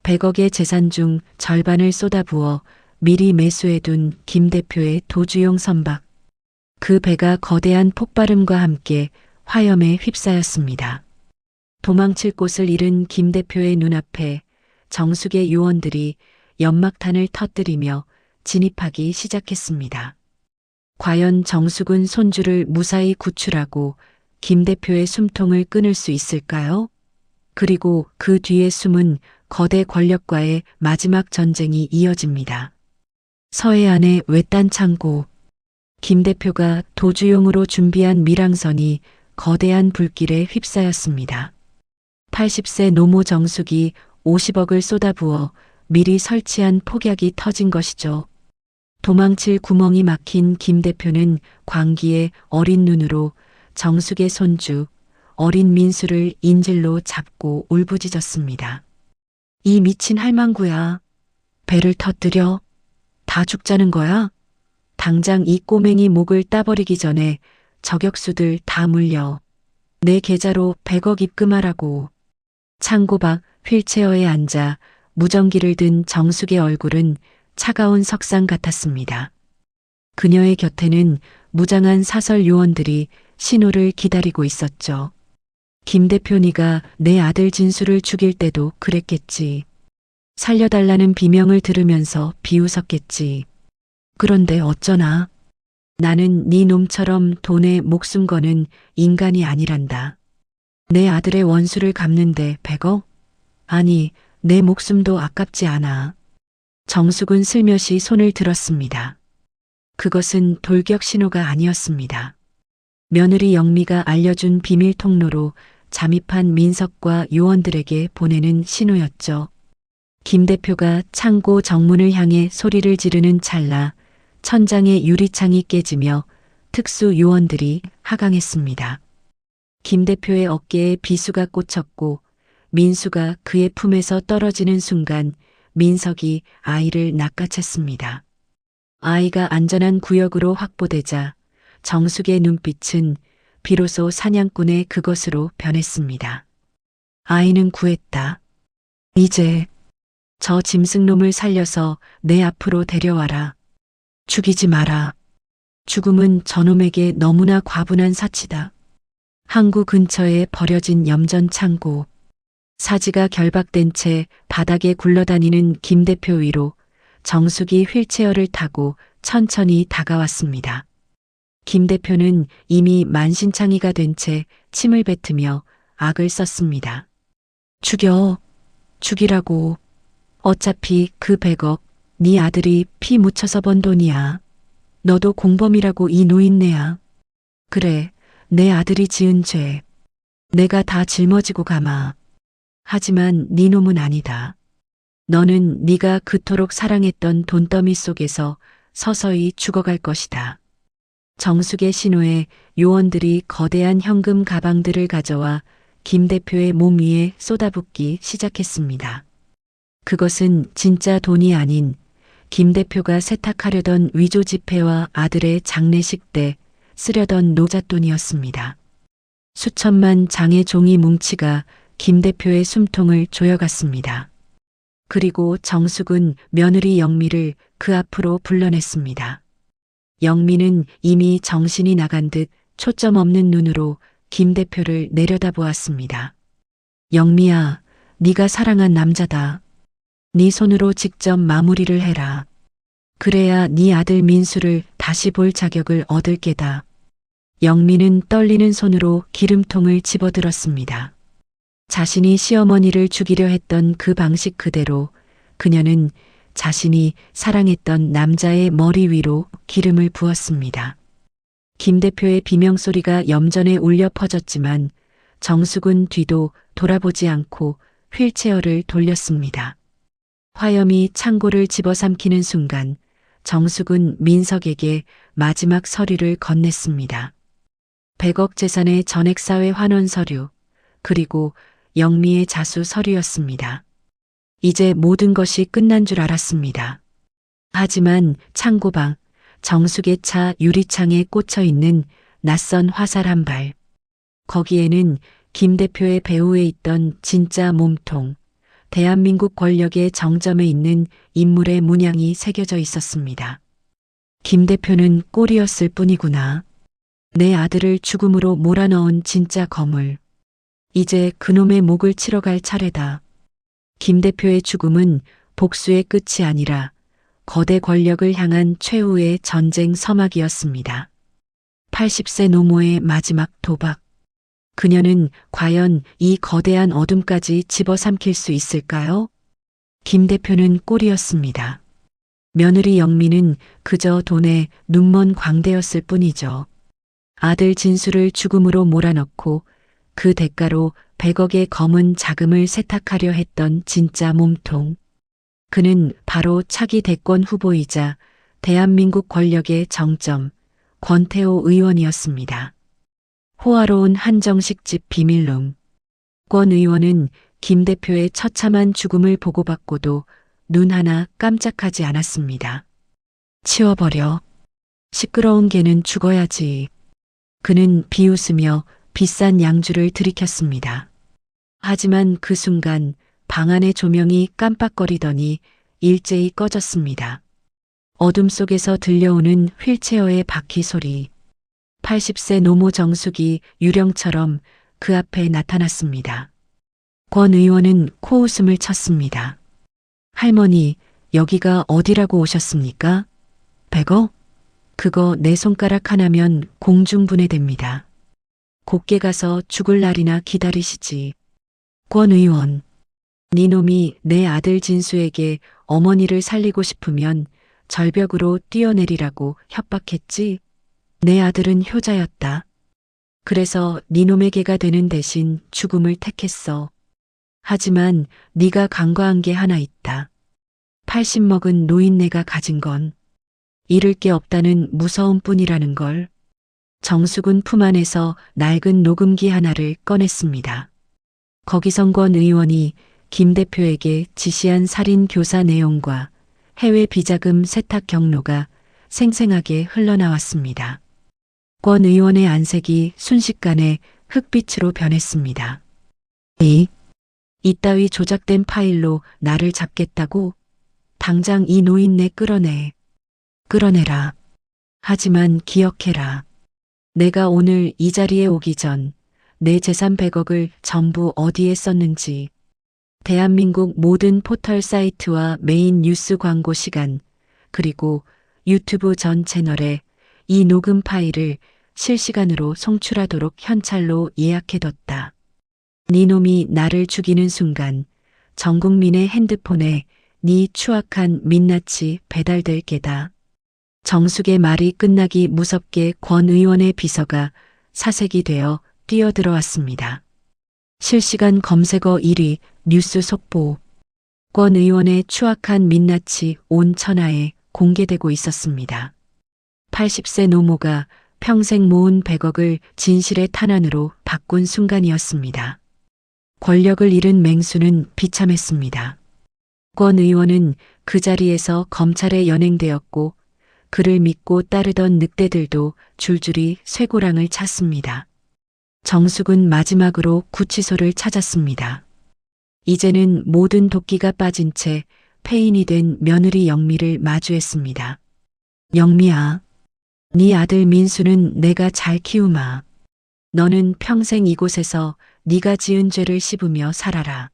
100억의 재산 중 절반을 쏟아부어 미리 매수해둔 김 대표의 도주용 선박. 그 배가 거대한 폭발음과 함께 화염에 휩싸였습니다. 도망칠 곳을 잃은 김 대표의 눈앞에 정숙의 요원들이 연막탄을 터뜨리며 진입하기 시작했습니다. 과연 정숙은 손주를 무사히 구출하고 김 대표의 숨통을 끊을 수 있을까요? 그리고 그 뒤에 숨은 거대 권력과의 마지막 전쟁이 이어집니다. 서해안의 외딴 창고. 김 대표가 도주용으로 준비한 밀항선이 거대한 불길에 휩싸였습니다. 80세 노모 정숙이 50억을 쏟아부어 미리 설치한 폭약이 터진 것이죠. 도망칠 구멍이 막힌 김 대표는 광기에 어린 눈으로 정숙의 손주, 어린 민수를 인질로 잡고 울부짖었습니다. 이 미친 할망구야. 배를 터뜨려. 다 죽자는 거야? 당장 이 꼬맹이 목을 따버리기 전에 저격수들 다 물려. 내 계좌로 100억 입금하라고. 창고 밖 휠체어에 앉아 무전기를 든 정숙의 얼굴은 차가운 석상 같았습니다. 그녀의 곁에는 무장한 사설 요원들이 신호를 기다리고 있었죠. 김 대표 네가 내 아들 진수를 죽일 때도 그랬겠지. 살려달라는 비명을 들으면서 비웃었겠지. 그런데 어쩌나. 나는 네 놈처럼 돈에 목숨 거는 인간이 아니란다. 내 아들의 원수를 갚는데 100억? 아니, 내 목숨도 아깝지 않아. 정숙은 슬며시 손을 들었습니다. 그것은 돌격 신호가 아니었습니다. 며느리 영미가 알려준 비밀 통로로 잠입한 민석과 요원들에게 보내는 신호였죠. 김 대표가 창고 정문을 향해 소리를 지르는 찰나 천장의 유리창이 깨지며 특수 요원들이 하강했습니다. 김 대표의 어깨에 비수가 꽂혔고 민수가 그의 품에서 떨어지는 순간 민석이 아이를 낚아챘습니다. 아이가 안전한 구역으로 확보되자 정숙의 눈빛은 비로소 사냥꾼의 그것으로 변했습니다. 아이는 구했다. 이제 저 짐승놈을 살려서 내 앞으로 데려와라. 죽이지 마라. 죽음은 저놈에게 너무나 과분한 사치다. 항구 근처에 버려진 염전 창고. 사지가 결박된 채 바닥에 굴러다니는 김 대표 위로 정숙이 휠체어를 타고 천천히 다가왔습니다. 김 대표는 이미 만신창이가 된 채 침을 뱉으며 악을 썼습니다. 죽이라고. 어차피 그 100억 네 아들이 피 묻혀서 번 돈이야. 너도 공범이라고 이 노인네야. 그래, 내 아들이 지은 죄. 내가 다 짊어지고 가마. 하지만 네 놈은 아니다. 너는 네가 그토록 사랑했던 돈더미 속에서 서서히 죽어갈 것이다. 정숙의 신호에 요원들이 거대한 현금 가방들을 가져와 김 대표의 몸 위에 쏟아붓기 시작했습니다. 그것은 진짜 돈이 아닌 김 대표가 세탁하려던 위조 지폐와 아들의 장례식 때 쓰려던 노잣돈이었습니다. 수천만 장의 종이 뭉치가 김 대표의 숨통을 조여갔습니다. 그리고 정숙은 며느리 영미를 그 앞으로 불러냈습니다. 영미는 이미 정신이 나간 듯 초점 없는 눈으로 김 대표를 내려다보았습니다. 영미야, 네가 사랑한 남자다. 네 손으로 직접 마무리를 해라. 그래야 네 아들 민수를 다시 볼 자격을 얻을 게다. 영미는 떨리는 손으로 기름통을 집어들었습니다. 자신이 시어머니를 죽이려 했던 그 방식 그대로 그녀는 자신이 사랑했던 남자의 머리 위로 기름을 부었습니다. 김 대표의 비명소리가 염전에 울려 퍼졌지만 정숙은 뒤도 돌아보지 않고 휠체어를 돌렸습니다. 화염이 창고를 집어삼키는 순간 정숙은 민석에게 마지막 서류를 건넸습니다. 100억 재산의 전액사회 환원 서류, 그리고 영미의 자수 서류였습니다. 이제 모든 것이 끝난 줄 알았습니다. 하지만 창고방, 정숙의 차 유리창에 꽂혀 있는 낯선 화살 한 발. 거기에는 김 대표의 배후에 있던 진짜 몸통, 대한민국 권력의 정점에 있는 인물의 문양이 새겨져 있었습니다. 김 대표는 꼴이었을 뿐이구나. 내 아들을 죽음으로 몰아넣은 진짜 거물. 이제 그놈의 목을 치러 갈 차례다. 김 대표의 죽음은 복수의 끝이 아니라 거대 권력을 향한 최후의 전쟁 서막이었습니다. 80세 노모의 마지막 도박. 그녀는 과연 이 거대한 어둠까지 집어삼킬 수 있을까요? 김 대표는 꼴이었습니다. 며느리 영미는 그저 돈에 눈먼 광대였을 뿐이죠. 아들 진수를 죽음으로 몰아넣고 그 대가로 100억의 검은 자금을 세탁하려 했던 진짜 몸통. 그는 바로 차기 대권 후보이자 대한민국 권력의 정점, 권태호 의원이었습니다. 호화로운 한정식집 비밀룸. 권 의원은 김 대표의 처참한 죽음을 보고받고도 눈 하나 깜짝하지 않았습니다. 치워버려. 시끄러운 개는 죽어야지. 그는 비웃으며 비싼 양주를 들이켰습니다. 하지만 그 순간 방 안의 조명이 깜빡거리더니 일제히 꺼졌습니다. 어둠 속에서 들려오는 휠체어의 바퀴 소리. 80세 노모 정숙이 유령처럼 그 앞에 나타났습니다. 권 의원은 코웃음을 쳤습니다. 할머니, 여기가 어디라고 오셨습니까? 100억? 그거 내 손가락 하나면 공중분해됩니다. 곱게 가서 죽을 날이나 기다리시지. 권 의원, 네 놈이 내 아들 진수에게 어머니를 살리고 싶으면 절벽으로 뛰어내리라고 협박했지? 내 아들은 효자였다. 그래서 네 놈의 개가 되는 대신 죽음을 택했어. 하지만 네가 간과한 게 하나 있다. 80 먹은 노인네가 가진 건 잃을 게 없다는 무서움뿐이라는 걸. 정숙은 품 안에서 낡은 녹음기 하나를 꺼냈습니다. 거기선 권 의원이 김 대표에게 지시한 살인 교사 내용과 해외 비자금 세탁 경로가 생생하게 흘러나왔습니다. 권 의원의 안색이 순식간에 흑빛으로 변했습니다. 이따위 조작된 파일로 나를 잡겠다고? 당장 이 노인네 끌어내. 끌어내라. 하지만 기억해라. 내가 오늘 이 자리에 오기 전 내 재산 100억을 전부 어디에 썼는지, 대한민국 모든 포털 사이트와 메인 뉴스 광고 시간, 그리고 유튜브 전 채널에 이 녹음 파일을 실시간으로 송출하도록 현찰로 예약해뒀다. 네 놈이 나를 죽이는 순간 전 국민의 핸드폰에 네 추악한 민낯이 배달될 게다. 정숙의 말이 끝나기 무섭게 권 의원의 비서가 사색이 되어 뛰어들어왔습니다. 실시간 검색어 1위 뉴스 속보. 권 의원의 추악한 민낯이 온 천하에 공개되고 있었습니다. 80세 노모가 평생 모은 100억을 진실의 탄환으로 바꾼 순간이었습니다. 권력을 잃은 맹수는 비참했습니다. 권 의원은 그 자리에서 검찰에 연행되었고 그를 믿고 따르던 늑대들도 줄줄이 쇠고랑을 찼습니다. 정숙은 마지막으로 구치소를 찾았습니다. 이제는 모든 도끼가 빠진 채 폐인이 된 며느리 영미를 마주했습니다. 영미야, 네 아들 민수는 내가 잘 키우마. 너는 평생 이곳에서 네가 지은 죄를 씹으며 살아라.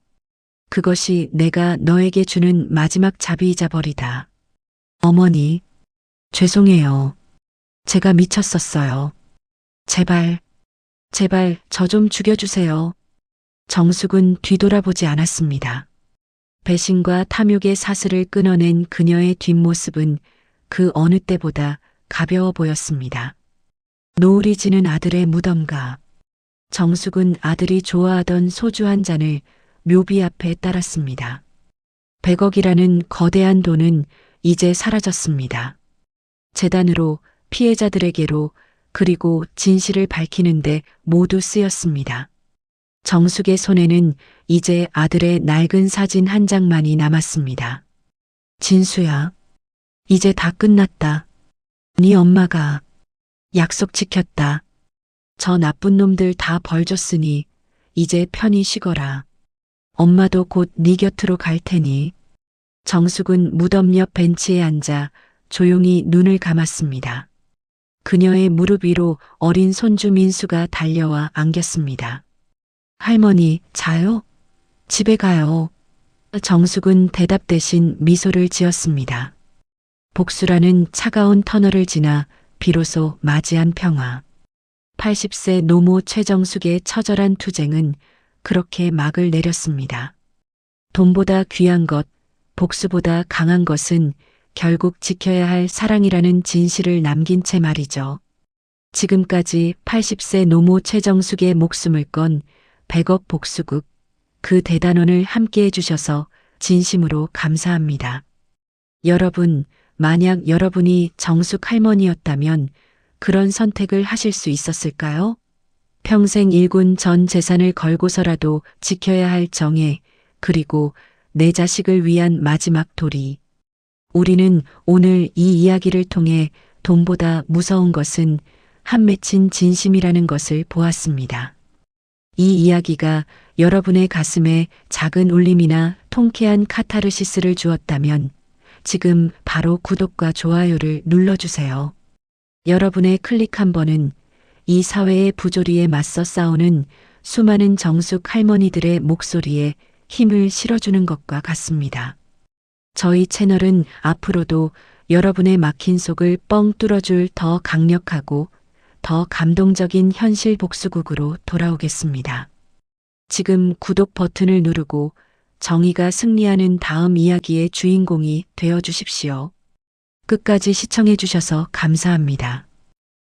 그것이 내가 너에게 주는 마지막 자비이자 벌이다. 어머니, 죄송해요. 제가 미쳤었어요. 제발 저 좀 죽여주세요. 정숙은 뒤돌아보지 않았습니다. 배신과 탐욕의 사슬을 끊어낸 그녀의 뒷모습은 그 어느 때보다 가벼워 보였습니다. 노을이 지는 아들의 무덤가. 정숙은 아들이 좋아하던 소주 한 잔을 묘비 앞에 따랐습니다. 100억이라는 거대한 돈은 이제 사라졌습니다. 재단으로, 피해자들에게로, 그리고 진실을 밝히는데 모두 쓰였습니다. 정숙의 손에는 이제 아들의 낡은 사진 한 장만이 남았습니다. 진수야, 이제 다 끝났다. 네 엄마가 약속 지켰다. 저 나쁜 놈들 다 벌 줬으니 이제 편히 쉬거라. 엄마도 곧 네 곁으로 갈 테니. 정숙은 무덤 옆 벤치에 앉아 조용히 눈을 감았습니다. 그녀의 무릎 위로 어린 손주 민수가 달려와 안겼습니다. 할머니, 자요? 집에 가요. 정숙은 대답 대신 미소를 지었습니다. 복수라는 차가운 터널을 지나 비로소 맞이한 평화. 80세 노모 최정숙의 처절한 투쟁은 그렇게 막을 내렸습니다. 돈보다 귀한 것, 복수보다 강한 것은 결국 지켜야 할 사랑이라는 진실을 남긴 채 말이죠. 지금까지 80세 노모 최정숙의 목숨을 건 100억 복수국, 그 대단원을 함께 해주셔서 진심으로 감사합니다. 여러분, 만약 여러분이 정숙 할머니였다면 그런 선택을 하실 수 있었을까요? 평생 일군 전 재산을 걸고서라도 지켜야 할 정의, 그리고 내 자식을 위한 마지막 도리. 우리는 오늘 이 이야기를 통해 돈보다 무서운 것은 한 맺힌 진심이라는 것을 보았습니다. 이 이야기가 여러분의 가슴에 작은 울림이나 통쾌한 카타르시스를 주었다면 지금 바로 구독과 좋아요를 눌러주세요. 여러분의 클릭 한 번은 이 사회의 부조리에 맞서 싸우는 수많은 정숙 할머니들의 목소리에 힘을 실어주는 것과 같습니다. 저희 채널은 앞으로도 여러분의 막힌 속을 뻥 뚫어줄 더 강력하고 더 감동적인 현실 복수국으로 돌아오겠습니다. 지금 구독 버튼을 누르고 정의가 승리하는 다음 이야기의 주인공이 되어 주십시오. 끝까지 시청해 주셔서 감사합니다.